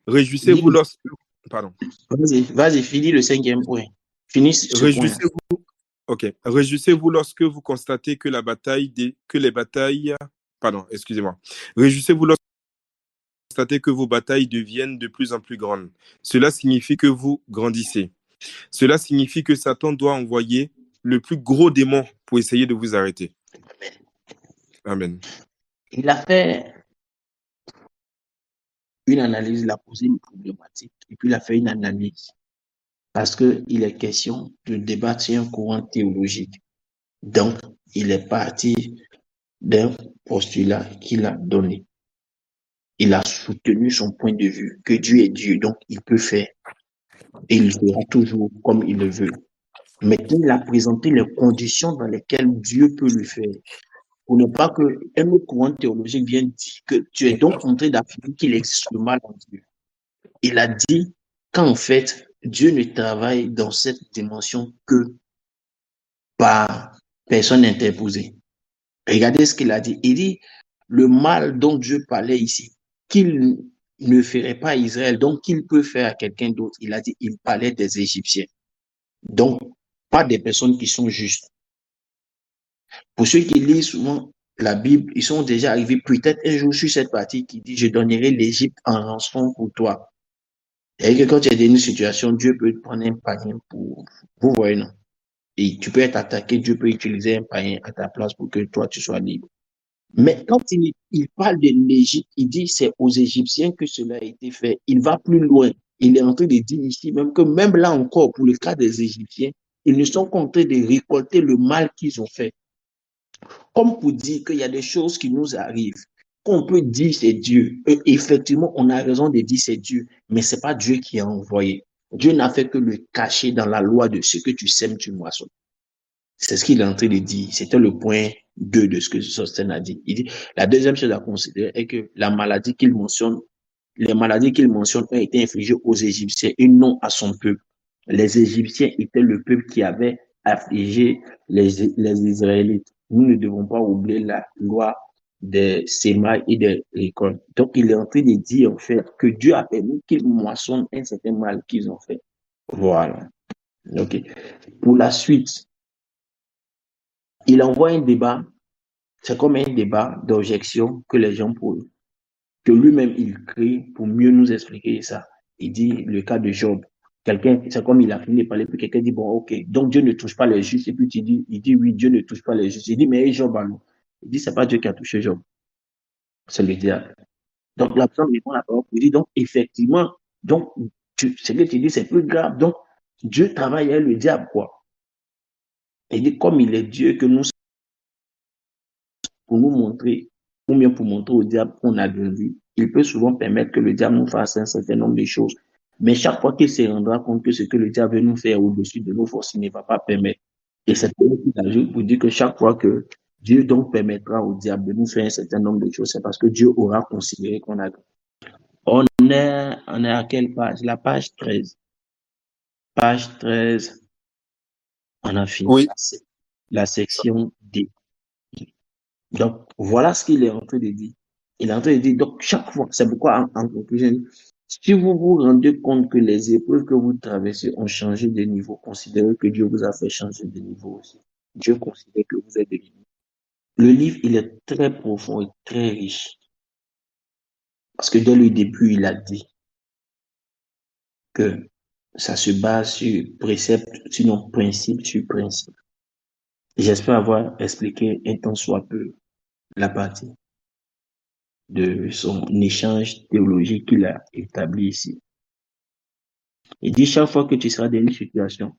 Réjouissez-vous Dis- lorsque... Pardon. Vas-y, finis le 5e point. Finis ce point. Réjouissez-vous. Ok. Réjouissez-vous lorsque vous constatez que Réjouissez-vous lorsque vous constatez que vos batailles deviennent de plus en plus grandes. Cela signifie que vous grandissez. Cela signifie que Satan doit envoyer le plus gros démon pour essayer de vous arrêter. Amen. Il a fait une analyse, il a posé une problématique et puis il a fait une analyse parce qu'il est question de débattre sur un courant théologique. Donc, il est parti d'un postulat qu'il a donné. Il a soutenu son point de vue, que Dieu est Dieu, donc il peut faire et il fera toujours comme il le veut. Maintenant, il a présenté les conditions dans lesquelles Dieu peut le faire. Pour ne pas qu'un autre courant théologique vienne dire que tu es donc en train d'affirmer qu'il existe le mal en Dieu. Il a dit qu'en fait, Dieu ne travaille dans cette dimension que par personne interposée. Regardez ce qu'il a dit. Il dit, le mal dont Dieu parlait ici, qu'il ne ferait pas à Israël, donc qu'il peut faire à quelqu'un d'autre. Il a dit, il parlait des Égyptiens. Donc, pas des personnes qui sont justes. Pour ceux qui lisent souvent la Bible, ils sont déjà arrivés peut-être un jour sur cette partie qui dit, je donnerai l'Égypte en rançon pour toi. Et que quand tu es dans une situation, Dieu peut te prendre un païen pour, vous voyez, non? Et tu peux être attaqué, Dieu peut utiliser un païen à ta place pour que toi, tu sois libre. Mais quand il parle de l'Égypte, il dit c'est aux Égyptiens que cela a été fait. Il va plus loin. Il est en train de dire ici même que même là encore, pour le cas des Égyptiens, ils ne sont qu'en train de récolter le mal qu'ils ont fait. Comme pour dire qu'il y a des choses qui nous arrivent, qu'on peut dire c'est Dieu. Et effectivement, on a raison de dire c'est Dieu, mais c'est pas Dieu qui a envoyé. Dieu n'a fait que le cacher dans la loi de ce que tu sèmes, tu moissonnes. C'est ce qu'il est en train de dire. C'était le point 2 de ce que Sostène a dit. Il dit, la deuxième chose à considérer est que la maladie qu'il mentionne, les maladies qu'il mentionne ont été infligées aux Égyptiens et non à son peuple. Les Égyptiens étaient le peuple qui avait affligé les Israélites. Nous ne devons pas oublier la loi des sémailles et des récoltes. Donc, il est en train de dire, en fait, que Dieu a permis qu'ils moissonnent un certain mal qu'ils ont fait. Voilà. OK. Pour la suite, il envoie un débat. C'est comme un débat d'objection que les gens posent, que lui-même il crée pour mieux nous expliquer ça. Il dit le cas de Job. Quelqu'un, c'est comme il a fini de parler, puis quelqu'un dit bon, ok, donc Dieu ne touche pas les justes, et puis il dit oui, Dieu ne touche pas les justes. Il dit mais Job alors. Il dit c'est pas Dieu qui a touché Job, c'est le diable. Donc la personne répond à la parole, il dit donc effectivement, donc ce que tu dis c'est plus grave. Donc Dieu travaille avec le diable quoi. Il dit comme il est Dieu que nous pour nous montrer, ou bien pour montrer au diable qu'on a grandi, il peut souvent permettre que le diable nous fasse un certain nombre de choses. Mais chaque fois qu'il se rendra compte que ce que le diable veut nous faire au-dessus de nos forces, il ne va pas permettre. Et c'est pour qu'il ajoute pour dire que chaque fois que Dieu donc permettra au diable de nous faire un certain nombre de choses, c'est parce que Dieu aura considéré qu'on a grandi. On est à quelle page? La page 13. Page 13, on a fini Oui. la section D. Donc, voilà ce qu'il est en train de dire. Il est en train de dire, donc, chaque fois, c'est pourquoi, en conclusion, si vous vous rendez compte que les épreuves que vous traversez ont changé de niveau, considérez que Dieu vous a fait changer de niveau aussi. Dieu considère que vous êtes de niveau. Le livre, il est très profond et très riche. Parce que dès le début, il a dit que ça se base sur précepte, sinon principe sur principe. J'espère avoir expliqué un tant soit peu la partie de son échange théologique qu'il a établi ici. Il dit chaque fois que tu seras dans une situation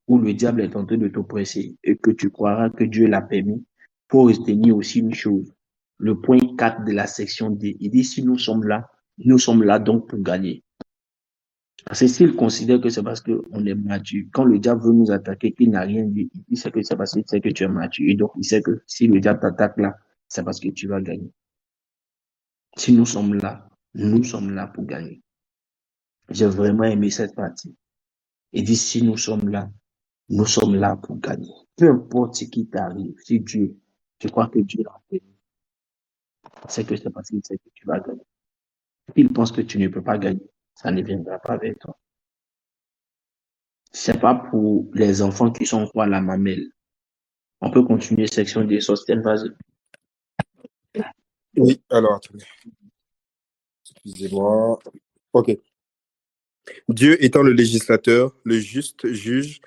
où le diable est en train de t'oppresser et que tu croiras que Dieu l'a permis, pour retenir aussi une chose. Le point 4 de la section D, il dit si nous sommes là donc pour gagner. Parce que s'il considère que c'est parce qu'on est mature, quand le diable veut nous attaquer, qu'il n'a rien dit, il sait que c'est parce qu'il sait que tu es mature. Et donc, il sait que si le diable t'attaque là, c'est parce que tu vas gagner. Si nous sommes là pour gagner. J'ai vraiment aimé cette partie. Il dit, si nous sommes là pour gagner. Peu importe ce qui t'arrive, si Dieu, tu crois que Dieu l'a fait, c'est que c'est parce qu'il sait que tu vas gagner. Il pense que tu ne peux pas gagner, ça ne viendra pas avec toi. C'est pas pour les enfants qui sont quoi la mamelle. On peut continuer section des Sostène, vas-y. Oui, alors attendez. Excusez-moi. Ok. Dieu étant le législateur, le juste juge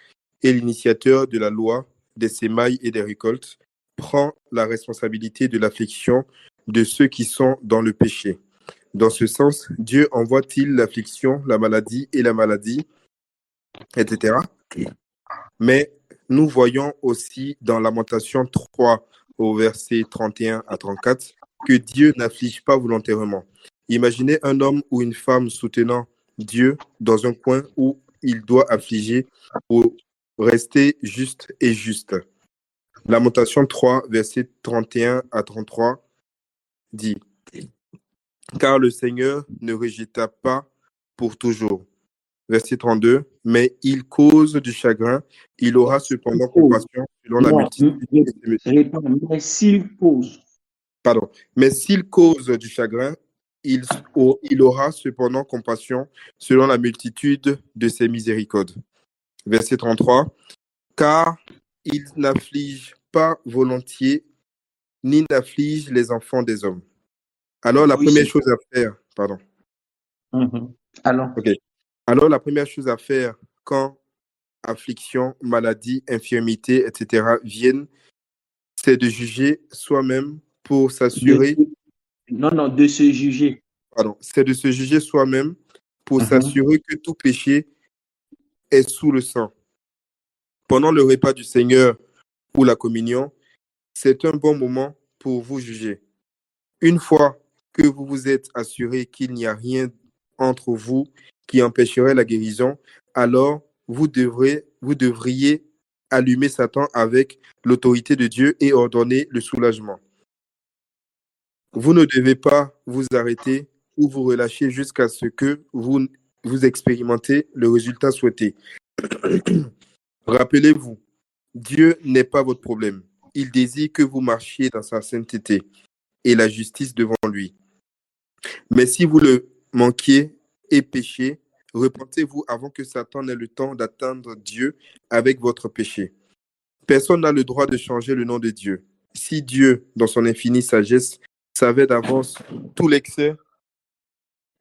et l'initiateur de la loi, des semailles et des récoltes, prend la responsabilité de l'affliction de ceux qui sont dans le péché. Dans ce sens, Dieu envoie-t-il l'affliction, la maladie, etc. Mais nous voyons aussi dans Lamentation 3, au verset 31 à 34, que Dieu n'afflige pas volontairement. Imaginez un homme ou une femme soutenant Dieu dans un coin où il doit affliger pour rester juste et juste. Lamentation 3, verset 31 à 33 dit « Car le Seigneur ne rejeta pas pour toujours. » Verset 32, « Mais il cause du chagrin, il aura cependant compassion selon la multitude. » Mais s'il cause. Pardon. Mais s'il cause du chagrin, il aura cependant compassion selon la multitude de ses miséricordes. Verset 33, « Car il n'afflige pas volontiers, ni n'afflige les enfants des hommes. » Alors la première chose à faire, pardon. Alors, Alors la première chose à faire quand affliction, maladie, infirmité, etc. viennent, c'est de juger soi-même pour s'assurer. De se juger. Pardon, c'est de se juger soi-même pour s'assurer que tout péché est sous le sang. Pendant le repas du Seigneur ou la communion, c'est un bon moment pour vous juger. Une fois que vous vous êtes assuré qu'il n'y a rien entre vous qui empêcherait la guérison, alors vous devriez allumer Satan avec l'autorité de Dieu et ordonner le soulagement. Vous ne devez pas vous arrêter ou vous relâcher jusqu'à ce que vous expérimentez le résultat souhaité. Rappelez-vous, Dieu n'est pas votre problème. Il désire que vous marchiez dans sa sainteté et la justice devant lui. Mais si vous le manquiez et péchez, repentez-vous avant que Satan n'ait le temps d'atteindre Dieu avec votre péché. Personne n'a le droit de changer le nom de Dieu. Si Dieu, dans son infinie sagesse, savait d'avance tout l'excès,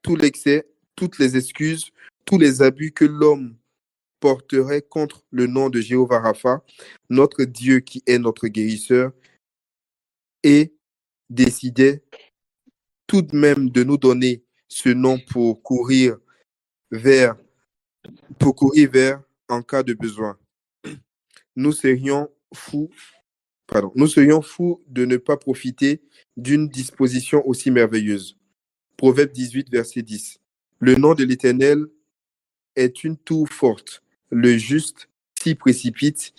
toutes les excuses, tous les abus que l'homme porterait contre le nom de Jéhovah Rapha, notre Dieu qui est notre guérisseur, et décidait tout de même de nous donner ce nom pour courir vers en cas de besoin. Nous serions fous de ne pas profiter d'une disposition aussi merveilleuse. Proverbe 18, verset 10. Le nom de l'Éternel est une tour forte. Le juste s'y précipite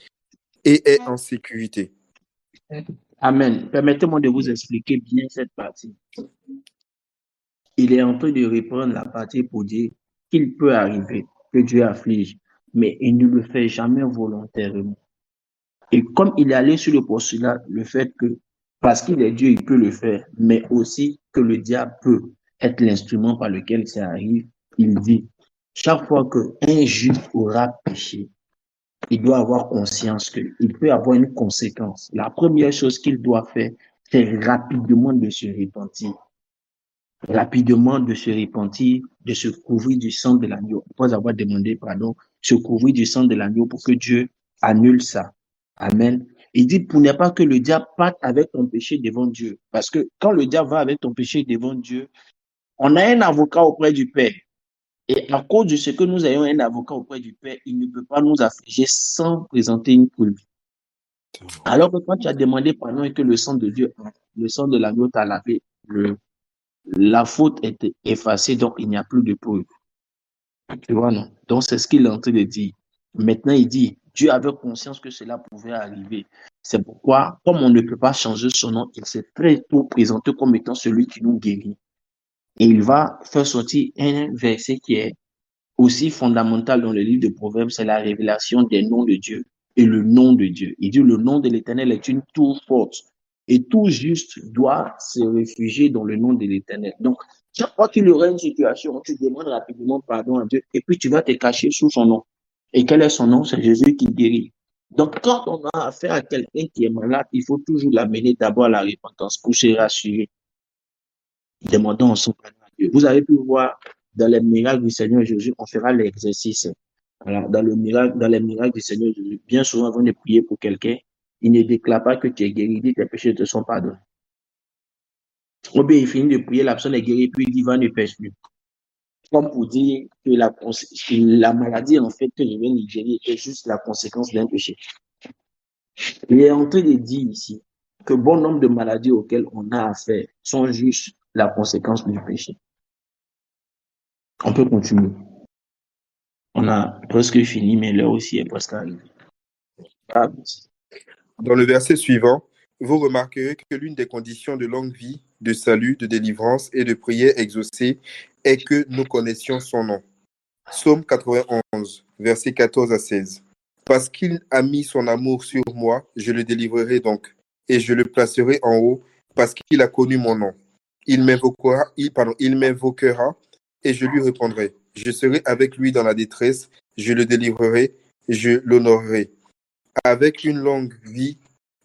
et est en sécurité. Amen. Permettez-moi de vous expliquer bien cette partie. Il est en train de reprendre la partie pour dire qu'il peut arriver que Dieu afflige, mais il ne le fait jamais volontairement. Et comme il est allé sur le postulat, le fait que, parce qu'il est Dieu, il peut le faire, mais aussi que le diable peut être l'instrument par lequel ça arrive, il dit, chaque fois qu'un juste aura péché, il doit avoir conscience qu'il peut avoir une conséquence. La première chose qu'il doit faire, c'est rapidement de se repentir. Rapidement de se repentir, de se couvrir du sang de l'agneau. Après avoir demandé pardon, se couvrir du sang de l'agneau pour que Dieu annule ça. Amen. Il dit pour ne pas que le diable parte avec ton péché devant Dieu. Parce que quand le diable va avec ton péché devant Dieu, on a un avocat auprès du Père. Et à cause de ce que nous ayons un avocat auprès du Père, il ne peut pas nous affliger sans présenter une preuve. Alors que quand tu as demandé pardon et que le sang de Dieu, le sang de l'agneau t'a lavé, la faute est effacée, donc il n'y a plus de preuve. Tu vois, non? Donc, c'est ce qu'il est en train de dire. Maintenant, il dit, Dieu avait conscience que cela pouvait arriver. C'est pourquoi, comme on ne peut pas changer son nom, il s'est très tôt présenté comme étant celui qui nous guérit. Et il va faire sortir un verset qui est aussi fondamental dans le livre de Proverbes, c'est la révélation des noms de Dieu et le nom de Dieu. Il dit, le nom de l'Éternel est une tour forte. Et tout juste doit se réfugier dans le nom de l'Éternel. Donc, chaque fois qu'il y aura une situation, tu demandes rapidement pardon à Dieu et puis tu vas te cacher sous son nom. Et quel est son nom? C'est Jésus qui guérit. Donc, quand on a affaire à quelqu'un qui est malade, il faut toujours l'amener d'abord à la repentance pour se rassurer. Demandons son pardon à Dieu. Vous avez pu voir dans les miracles du Seigneur Jésus, on fera l'exercice. Alors, dans les miracles du Seigneur Jésus, bien souvent, avant de prier pour quelqu'un, il ne déclare pas que tu es guéri, il dit tes péchés te sont pardonnés. Ou bien il finit de prier, la personne est guérie, puis il dit va ne pêche plus. Comme pour dire que la maladie, en fait, que je viens de guérir, est juste la conséquence d'un péché. Il est en train de dire ici que bon nombre de maladies auxquelles on a affaire sont juste la conséquence du péché. On peut continuer. On a presque fini, mais l'heure aussi est presque arrivée. Ah, Dans le verset suivant, vous remarquerez que l'une des conditions de longue vie, de salut, de délivrance et de prière exaucée est que nous connaissions son nom. Psaume 91, versets 14 à 16. Parce qu'il a mis son amour sur moi, je le délivrerai donc, et je le placerai en haut, parce qu'il a connu mon nom. Il m'invoquera, et je lui répondrai. Je serai avec lui dans la détresse, je le délivrerai, je l'honorerai. Avec une longue vie,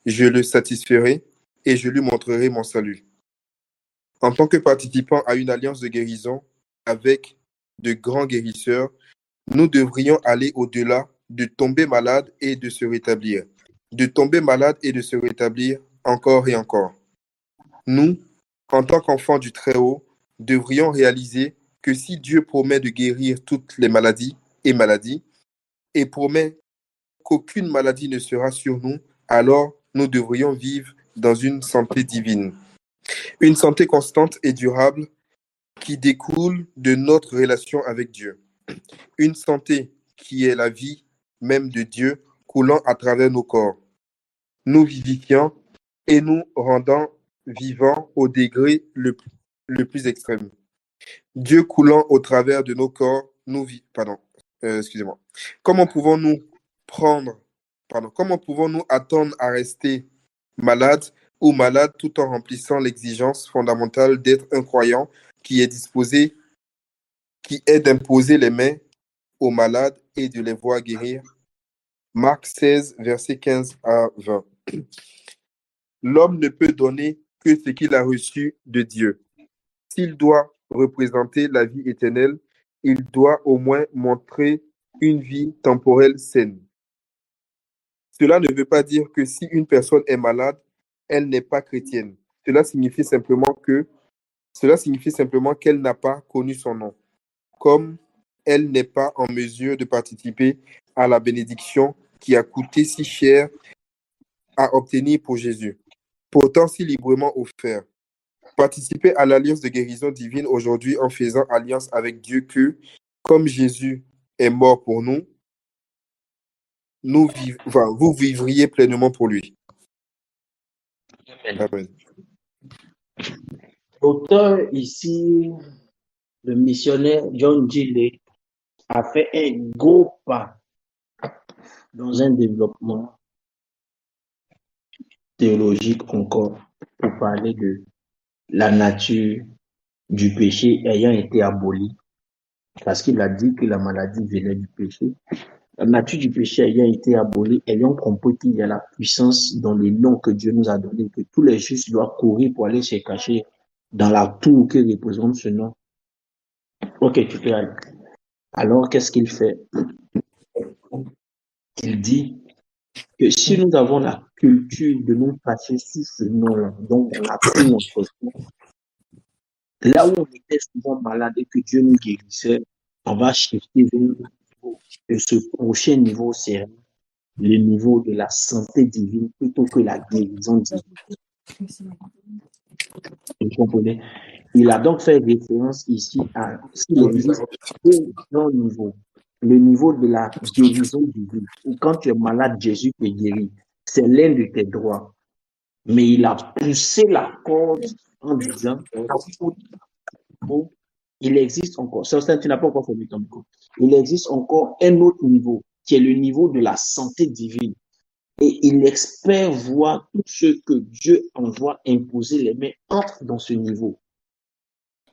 je le satisferai et je lui montrerai mon salut. En tant que participant à une alliance de guérison avec de grands guérisseurs, nous devrions aller au-delà de tomber malade et de se rétablir. De tomber malade et de se rétablir encore et encore. Nous, en tant qu'enfants du Très-Haut, devrions réaliser que si Dieu promet de guérir toutes les maladies et promet qu'aucune maladie ne sera sur nous, alors nous devrions vivre dans une santé divine. Une santé constante et durable qui découle de notre relation avec Dieu. Une santé qui est la vie même de Dieu coulant à travers nos corps, nous vivifiant et nous rendant vivants au degré le plus extrême. Dieu coulant au travers de nos corps, Comment pouvons-nous attendre à rester malades ou malades tout en remplissant l'exigence fondamentale d'être un croyant qui est d'imposer les mains aux malades et de les voir guérir? Marc 16, versets 15 à 20. L'homme ne peut donner que ce qu'il a reçu de Dieu. S'il doit représenter la vie éternelle, il doit au moins montrer une vie temporelle saine. Cela ne veut pas dire que si une personne est malade, elle n'est pas chrétienne. Cela signifie simplement qu'elle n'a pas connu son nom, comme elle n'est pas en mesure de participer à la bénédiction qui a coûté si cher à obtenir pour Jésus, pourtant si librement offert. Participer à l'alliance de guérison divine aujourd'hui en faisant alliance avec Dieu que, comme Jésus est mort pour nous, vous vivriez pleinement pour lui. Amen. L'auteur ici, le missionnaire John G. Lake, a fait un gros pas dans un développement théologique encore pour parler de la nature du péché ayant été abolie. Parce qu'il a dit que la maladie venait du péché. La nature du péché ayant été abolie, ayant compris qu'il y a la puissance dans les noms que Dieu nous a donnés, que tous les justes doivent courir pour aller se cacher dans la tour que représente ce nom. Ok, tu peux aller. Alors, qu'est-ce qu'il fait? Il dit que si nous avons la culture de nous passer sous ce nom-là, donc on a pris notre sang, là où on était souvent malade et que Dieu nous guérissait, on va shifter vers ce prochain niveau, c'est le niveau de la santé divine plutôt que la guérison divine. Vous comprenez? Il a donc fait référence ici à s'il existe deux grands niveaux. Le niveau de la guérison divine, où quand tu es malade, Jésus te guérit. C'est l'un de tes droits. Mais il a poussé la corde en disant, il existe encore, tu n'as pas encore formé ton micro, il existe encore un autre niveau, qui est le niveau de la santé divine. Et il espère voir tout ce que Dieu envoie imposer les mains entre dans ce niveau.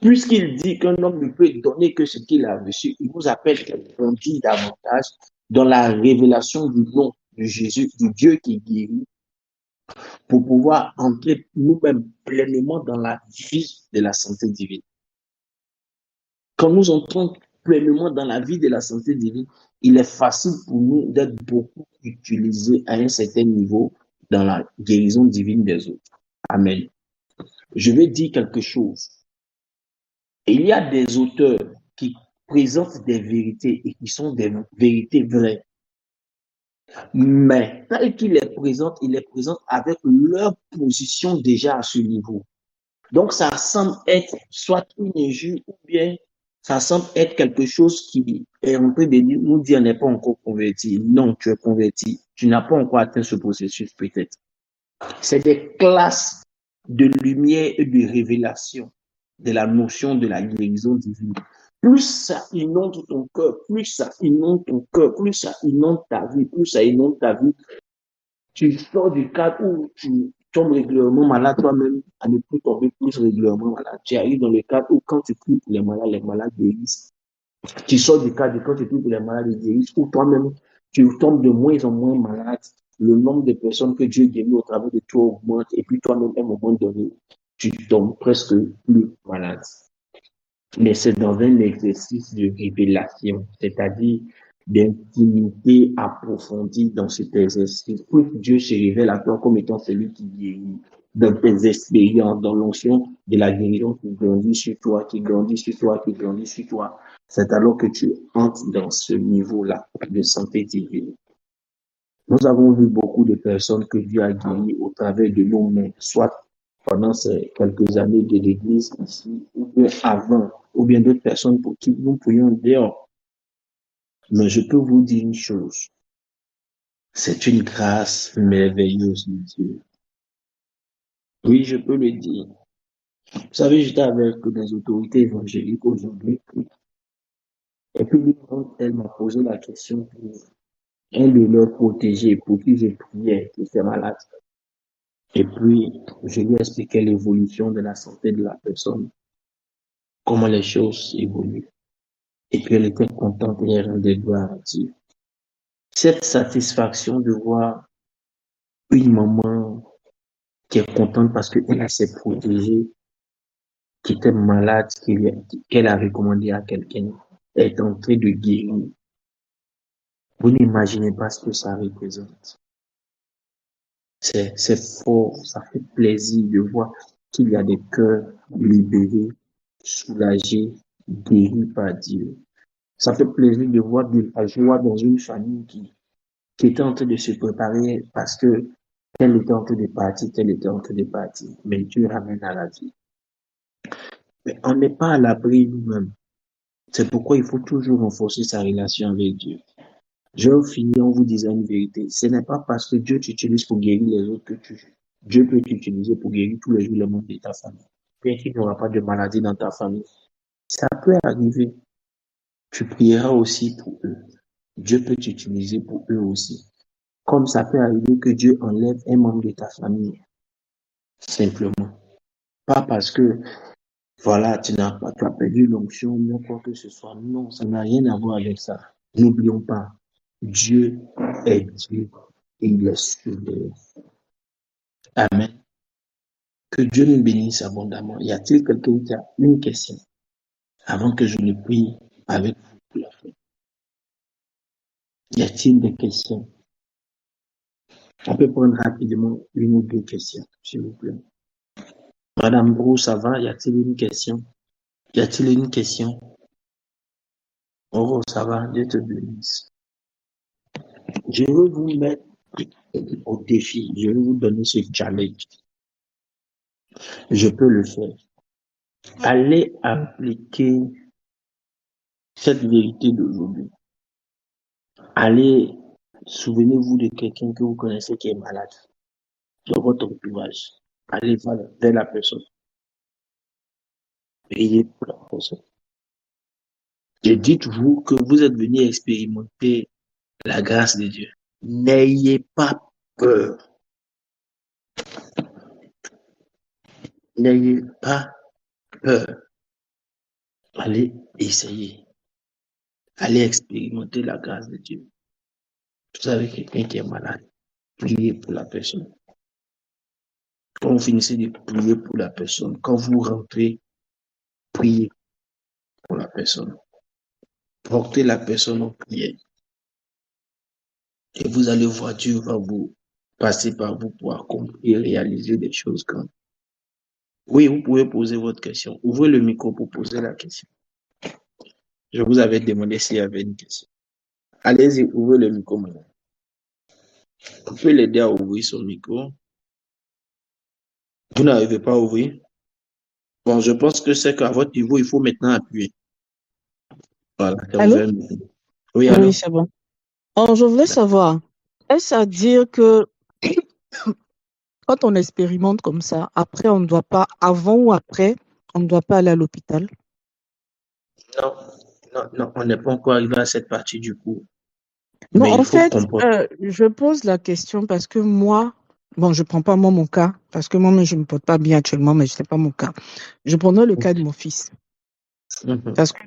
Puisqu'il dit qu'un homme ne peut donner que ce qu'il a reçu, il nous appelle à grandir davantage dans la révélation du nom de Jésus, du Dieu qui guérit, pour pouvoir entrer nous-mêmes pleinement dans la vie de la santé divine. Quand nous entrons pleinement dans la vie de la santé divine, il est facile pour nous d'être beaucoup utilisés à un certain niveau dans la guérison divine des autres. Amen. Je vais dire quelque chose. Il y a des auteurs qui présentent des vérités et qui sont des vérités vraies. Mais quand ils les présentent avec leur position déjà à ce niveau. Donc, ça semble être soit une injure ou bien ça semble être quelque chose qui est en train de nous dire n'est pas encore converti. Non, tu es converti. Tu n'as pas encore atteint ce processus peut-être. C'est des classes de lumière et de révélation de la notion de la guérison divine. Plus ça inonde ton cœur, plus ça inonde ton cœur, plus ça inonde ta vie, plus ça inonde ta vie, tu sors du cadre où tu tombes régulièrement malade toi-même à ne plus tomber plus régulièrement malade. Tu arrives dans le cadre où quand tu pries pour les malades guérissent. Tu sors du cadre quand tu pries pour les malades guérissent, où toi-même tu tombes de moins en moins malade. Le nombre de personnes que Dieu guérit au travers de toi augmente et puis toi-même, à un moment donné, tu tombes presque plus malade. Mais c'est dans un exercice de révélation, c'est-à-dire d'intimité approfondie dans cet exercice. Pour que Dieu se révèle à toi comme étant celui qui guérit dans tes expériences, dans l'onction de la guérison qui grandit sur toi, qui grandit sur toi, qui grandit sur toi. C'est alors que tu entres dans ce niveau-là de santé divine. Nous avons vu beaucoup de personnes que Dieu a guéries au travers de nos mains, soit pendant ces quelques années de l'Église ici, ou bien avant, ou bien d'autres personnes pour qui nous pourrions dire. Mais je peux vous dire une chose, c'est une grâce merveilleuse de Dieu. Oui, je peux le dire. Vous savez, j'étais avec des autorités évangéliques aujourd'hui, et puis elle m'a posé la question pour un de leurs protégés, pour qui je priais, qui était malade. Et puis, je lui ai expliqué l'évolution de la santé de la personne, comment les choses évoluent. Et puis, elle était contente et elle rendait gloire à Dieu. Cette satisfaction de voir une maman qui est contente parce qu'elle a ses protégés qui étaient malades, qu'elle a recommandé à quelqu'un, est en train de guérir. Vous n'imaginez pas ce que ça représente. C'est fort, ça fait plaisir de voir qu'il y a des cœurs libérés, soulagés, guéris par Dieu. Ça fait plaisir de voir de la joie dans une famille qui était en train de se préparer parce que tel était en train de partir, tel était en train de partir. Mais Dieu ramène à la vie. Mais on n'est pas à l'abri nous-mêmes. C'est pourquoi il faut toujours renforcer sa relation avec Dieu. Je vais finir en vous disant une vérité. Ce n'est pas parce que Dieu t'utilise pour guérir les autres que Dieu peut t'utiliser pour guérir tous les jours le monde de ta famille. Bien qu'il n'y aura pas de maladie dans ta famille. Ça peut arriver. Tu prieras aussi pour eux. Dieu peut t'utiliser pour eux aussi. Comme ça peut arriver que Dieu enlève un membre de ta famille. Simplement. Pas parce que, voilà, tu as perdu l'onction, ou quoi que ce soit. Non, ça n'a rien à voir avec ça. N'oublions pas. Dieu est Dieu et il est souverain. Amen. Que Dieu nous bénisse abondamment. Y a-t-il quelqu'un qui a une question avant que je ne prie avec vous pour la fin? Y a-t-il des questions? On peut prendre rapidement une ou deux questions, s'il vous plaît. Madame Brou, ça va? Y a-t-il une question? Y a-t-il une question? Oh, ça va, Dieu te bénisse. Je veux vous mettre au défi. Je vais vous donner ce challenge. Je peux le faire. Allez appliquer cette vérité d'aujourd'hui. Allez, souvenez-vous de quelqu'un que vous connaissez qui est malade dans votre entourage. Allez vers la personne. Priez pour la personne. Et dites-vous que vous êtes venu expérimenter la grâce de Dieu. N'ayez pas peur. N'ayez pas peur. Allez essayer. Allez expérimenter la grâce de Dieu. Vous avez quelqu'un qui est malade. Priez pour la personne. Quand vous finissez de prier pour la personne, quand vous rentrez, priez pour la personne. Portez la personne en prière. Et vous allez voir, Dieu va vous passer par vous pour accomplir et réaliser des choses grandes. Oui, vous pouvez poser votre question. Ouvrez le micro pour poser la question. Je vous avais demandé s'il y avait une question. Allez-y, ouvrez le micro maintenant. Vous pouvez l'aider à ouvrir son micro. Vous n'arrivez pas à ouvrir? Bon, je pense que c'est qu'à votre niveau, il faut maintenant appuyer. Voilà, c'est Allô? ouvert maintenant. Oui, allô? Oui, c'est bon. Alors, je voulais savoir, est-ce à dire que quand on expérimente comme ça, après, on ne doit pas, avant ou après, on ne doit pas aller à l'hôpital? Non, non, on n'est pas encore arrivé à cette partie du cours. Non, Mais il en faut fait, comprendre. je pose la question parce que moi, bon, je prends pas moi mon cas, parce que moi-même, je ne me porte pas bien actuellement, mais ce n'est pas mon cas. Je prendrai le cas de mon fils. Parce que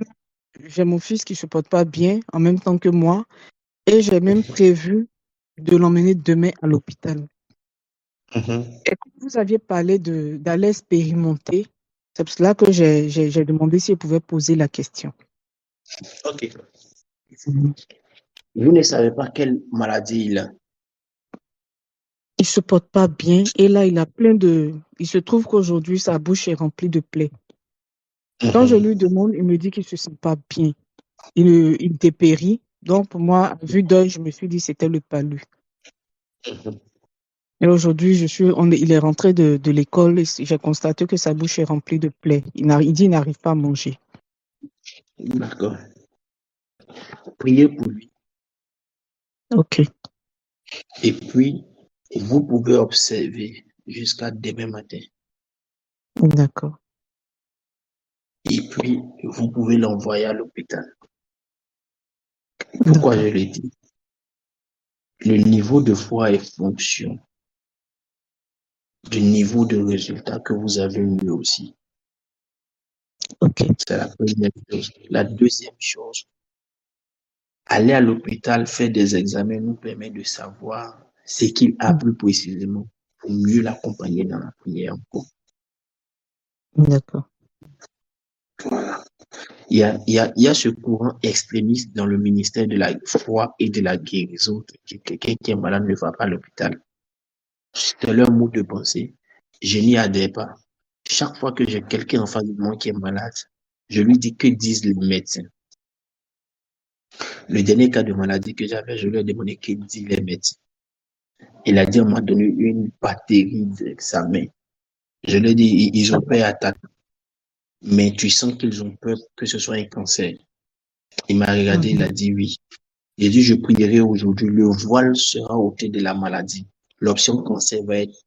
j'ai mon fils qui se porte pas bien en même temps que moi, et j'ai même prévu de l'emmener demain à l'hôpital. Et quand vous aviez parlé d'aller expérimenter, c'est pour cela que j'ai demandé si je pouvais poser la question. Ok. Vous ne savez pas quelle maladie il a. Il se porte pas bien et là, il a plein de... Il se trouve qu'aujourd'hui, sa bouche est remplie de plaies. Quand je lui demande, il me dit qu'il se sent pas bien. Il dépérit. Donc, pour moi, à vue d'œil, je me suis dit que c'était le palu. Et aujourd'hui, il est rentré de l'école et j'ai constaté que sa bouche est remplie de plaies. Il dit qu'il n'arrive pas à manger. D'accord. Priez pour lui. Ok, Et puis, vous pouvez observer jusqu'à demain matin. d'accord. Et puis, vous pouvez l'envoyer à l'hôpital. Pourquoi je l'ai dit? Le niveau de foi est fonction du niveau de résultat que vous avez eu aussi. Ok, C'est la première chose. La deuxième chose, aller à l'hôpital faire des examens nous permet de savoir ce qu'il a plus précisément pour mieux l'accompagner dans la prière encore. d'accord. Voilà. Il y a ce courant extrémiste dans le ministère de la foi et de la guérison. Quelqu'un qui est malade ne va pas à l'hôpital. C'est leur mot de pensée. Je n'y adhère pas. Chaque fois que j'ai quelqu'un en face de moi qui est malade, je lui dis que disent les médecins. Le dernier cas de maladie que j'avais, je lui ai demandé que disent les médecins. Il a dit, on m'a donné une batterie d'examens. Je lui ai dit, ils ont peur à ta... Mais tu sens qu'ils ont peur que ce soit un cancer. Il m'a regardé, il a dit oui. J'ai dit, je prierai aujourd'hui, le voile sera ôté de la maladie. L'option cancer va être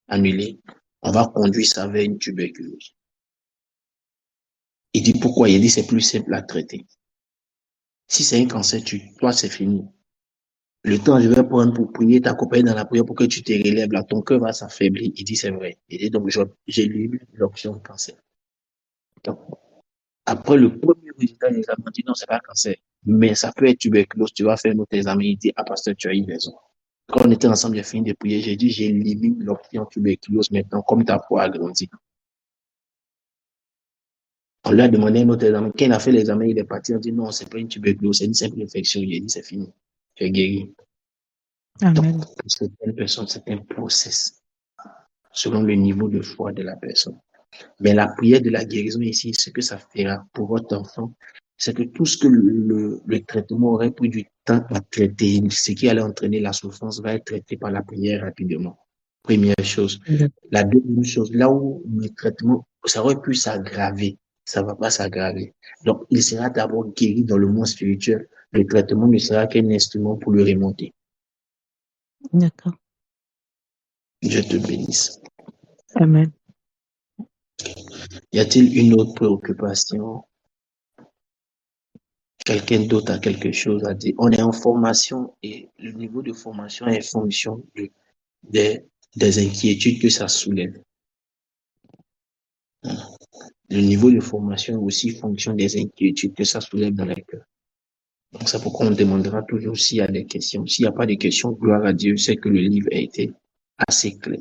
annulée. On va conduire ça vers une tuberculose. Il dit pourquoi? Il dit c'est plus simple à traiter. Si c'est un cancer, toi c'est fini. Le temps je vais prendre pour prier, t'accompagner dans la prière pour que tu te relèves là, ton cœur va s'affaiblir. Il dit c'est vrai. Il dit donc j'ai lu l'option cancer. Donc, après le premier résultat des examens, il dit non, c'est pas cancer. Mais ça peut être tuberculose, tu vas faire un autre examen. Il dit, ah, pasteur, tu as eu raison. Quand on était ensemble, j'ai fini de prier, j'ai dit, j'élimine l'option tuberculose maintenant, comme ta foi a grandi. On lui a demandé un autre examen. Quand il a fait l'examen, il est parti, on dit, non, c'est pas une tuberculose, c'est une simple infection. Il a dit, c'est fini. Tu es guéri. Amen. Donc, pour certaines personnes, c'est un process, selon le niveau de foi de la personne. Mais la prière de la guérison ici, ce que ça fera pour votre enfant, c'est que tout ce que le traitement aurait pris du temps à traiter, ce qui allait entraîner la souffrance, va être traité par la prière rapidement. Première chose. La deuxième chose, là où le traitement, ça aurait pu s'aggraver, ça ne va pas s'aggraver. Donc, il sera d'abord guéri dans le monde spirituel. Le traitement ne sera qu'un instrument pour le remonter. D'accord. Dieu te bénisse. Amen. Y a-t-il une autre préoccupation? Quelqu'un d'autre a quelque chose à dire? On est en formation et le niveau de formation est fonction des inquiétudes que ça soulève. Le niveau de formation est aussi fonction des inquiétudes que ça soulève dans les cœurs. Donc, c'est pourquoi on demandera toujours s'il y a des questions. S'il n'y a pas de questions, gloire à Dieu, c'est que le livre a été assez clair.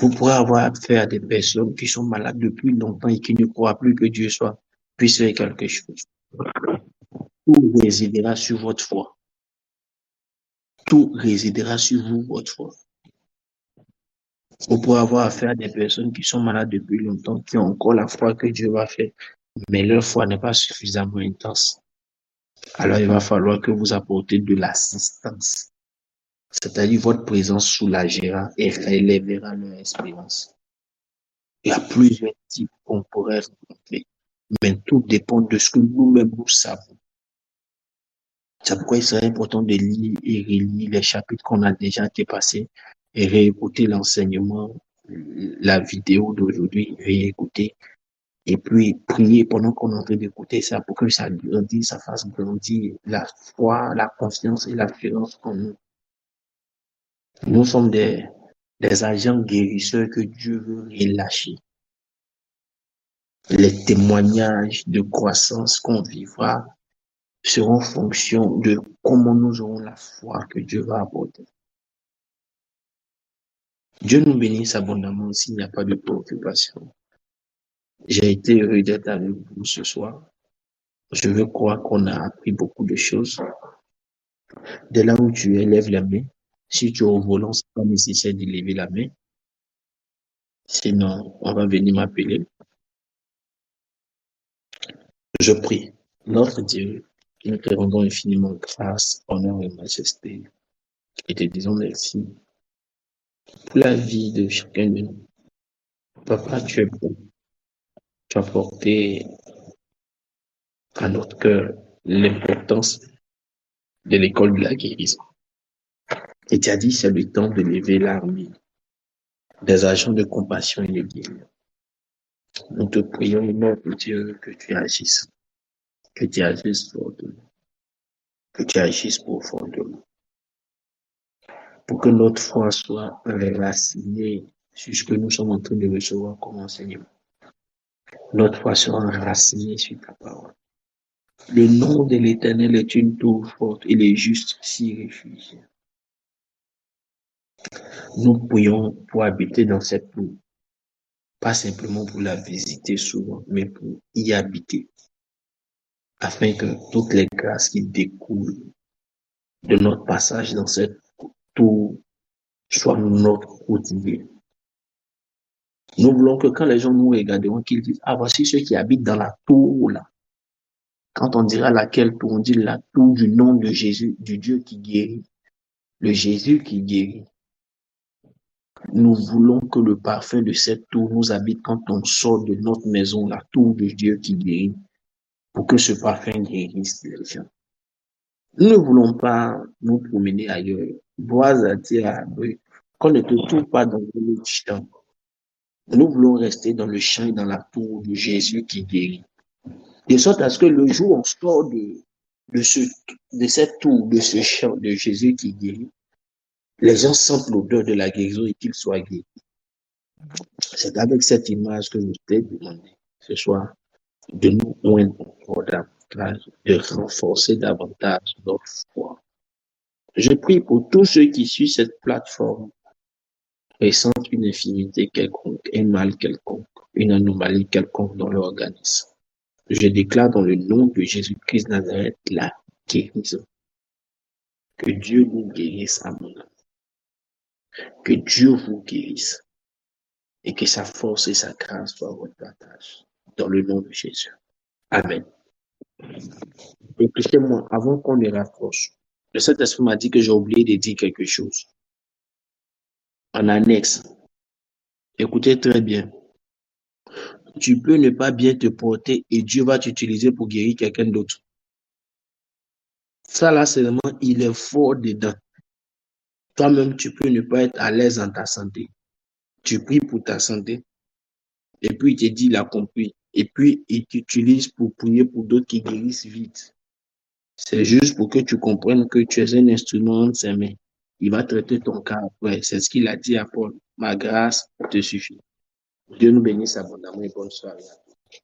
Vous pourrez avoir affaire à des personnes qui sont malades depuis longtemps et qui ne croient plus que Dieu puisse faire quelque chose. Tout résidera sur votre foi. Tout résidera sur vous, votre foi. Vous pourrez avoir affaire à des personnes qui sont malades depuis longtemps, qui ont encore la foi que Dieu va faire, mais leur foi n'est pas suffisamment intense. Alors, il va falloir que vous apportez de l'assistance. C'est-à-dire, votre présence soulagera et relèvera leur espérance. Il y a plusieurs types qu'on pourrait rencontrer, mais tout dépend de ce que nous-mêmes nous savons. C'est pourquoi il serait important de lire et relire les chapitres qu'on a déjà dépassés et réécouter l'enseignement, la vidéo d'aujourd'hui, réécouter et puis prier pendant qu'on est en train d'écouter ça pour que ça grandisse, ça fasse grandir la foi, la confiance et l'assurance en nous. Nous sommes des agents guérisseurs que Dieu veut relâcher. Les témoignages de croissance qu'on vivra seront en fonction de comment nous aurons la foi que Dieu va apporter. Dieu nous bénisse abondamment s'il n'y a pas de préoccupation. J'ai été heureux d'être avec vous ce soir. Je veux croire qu'on a appris beaucoup de choses. De là où tu es, lève la main. Si tu es au volant, c'est pas nécessaire de lever la main. Sinon, on va venir m'appeler. Je prie. Notre Dieu, nous te rendons infiniment grâce, honneur et majesté. Et te disons merci pour la vie de chacun de nous. Papa, tu es bon. Tu as porté à notre cœur l'importance de l'école de la guérison. Et tu as dit, c'est le temps de lever l'armée des agents de compassion et de guérison. Nous te prions, notre Dieu, que tu agisses fortement, que tu agisses profondément, pour que notre foi soit enracinée sur ce que nous sommes en train de recevoir comme enseignement. Notre foi sera enracinée sur ta parole. Le nom de l'Éternel est une tour forte et les justes s'y réfugient. Nous prions pour habiter dans cette tour, pas simplement pour la visiter souvent, mais pour y habiter, afin que toutes les grâces qui découlent de notre passage dans cette tour soient notre quotidien. Nous voulons que quand les gens nous regarderont, qu'ils disent, ah, voici ceux qui habitent dans la tour là. Quand on dira laquelle tour, on dit la tour du nom de Jésus, du Dieu qui guérit, le Jésus qui guérit. Nous voulons que le parfum de cette tour nous habite quand on sort de notre maison, la tour de Dieu qui guérit, pour que ce parfum guérisse les gens. Nous ne voulons pas nous promener ailleurs, bois à dire qu'on ne te trouve pas dans le champ. Nous voulons rester dans le champ et dans la tour de Jésus qui guérit. De sorte à ce que le jour où on sort de cette tour, de ce champ de Jésus qui guérit, les gens sentent l'odeur de la guérison et qu'ils soient guéris. C'est avec cette image que je t'ai demandé ce soir de nous oindre davantage, de renforcer davantage notre foi. Je prie pour tous ceux qui suivent cette plateforme ressentent une infirmité quelconque, un mal quelconque, une anomalie quelconque dans leur organisme. Je déclare dans le nom de Jésus-Christ Nazareth la guérison. Que Dieu vous guérisse à mon âme. Que Dieu vous guérisse. Et que sa force et sa grâce soient votre partage. Dans le nom de Jésus. Amen. Écoutez-moi, avant qu'on ne raccroche, le Saint-Esprit m'a dit que j'ai oublié de dire quelque chose. en annexe. Écoutez très bien. Tu peux ne pas bien te porter et Dieu va t'utiliser pour guérir quelqu'un d'autre. Ça là, seulement, il est fort dedans. Toi-même, tu peux ne pas être à l'aise dans ta santé. Tu pries pour ta santé et puis il te dit, il a compris. Et puis, il t'utilise pour prier pour d'autres qui guérissent vite. C'est juste pour que tu comprennes que tu es un instrument entre ses mains. Il va traiter ton cas après. C'est ce qu'il a dit à Paul. Ma grâce te suffit. Dieu nous bénisse abondamment et bonne soirée.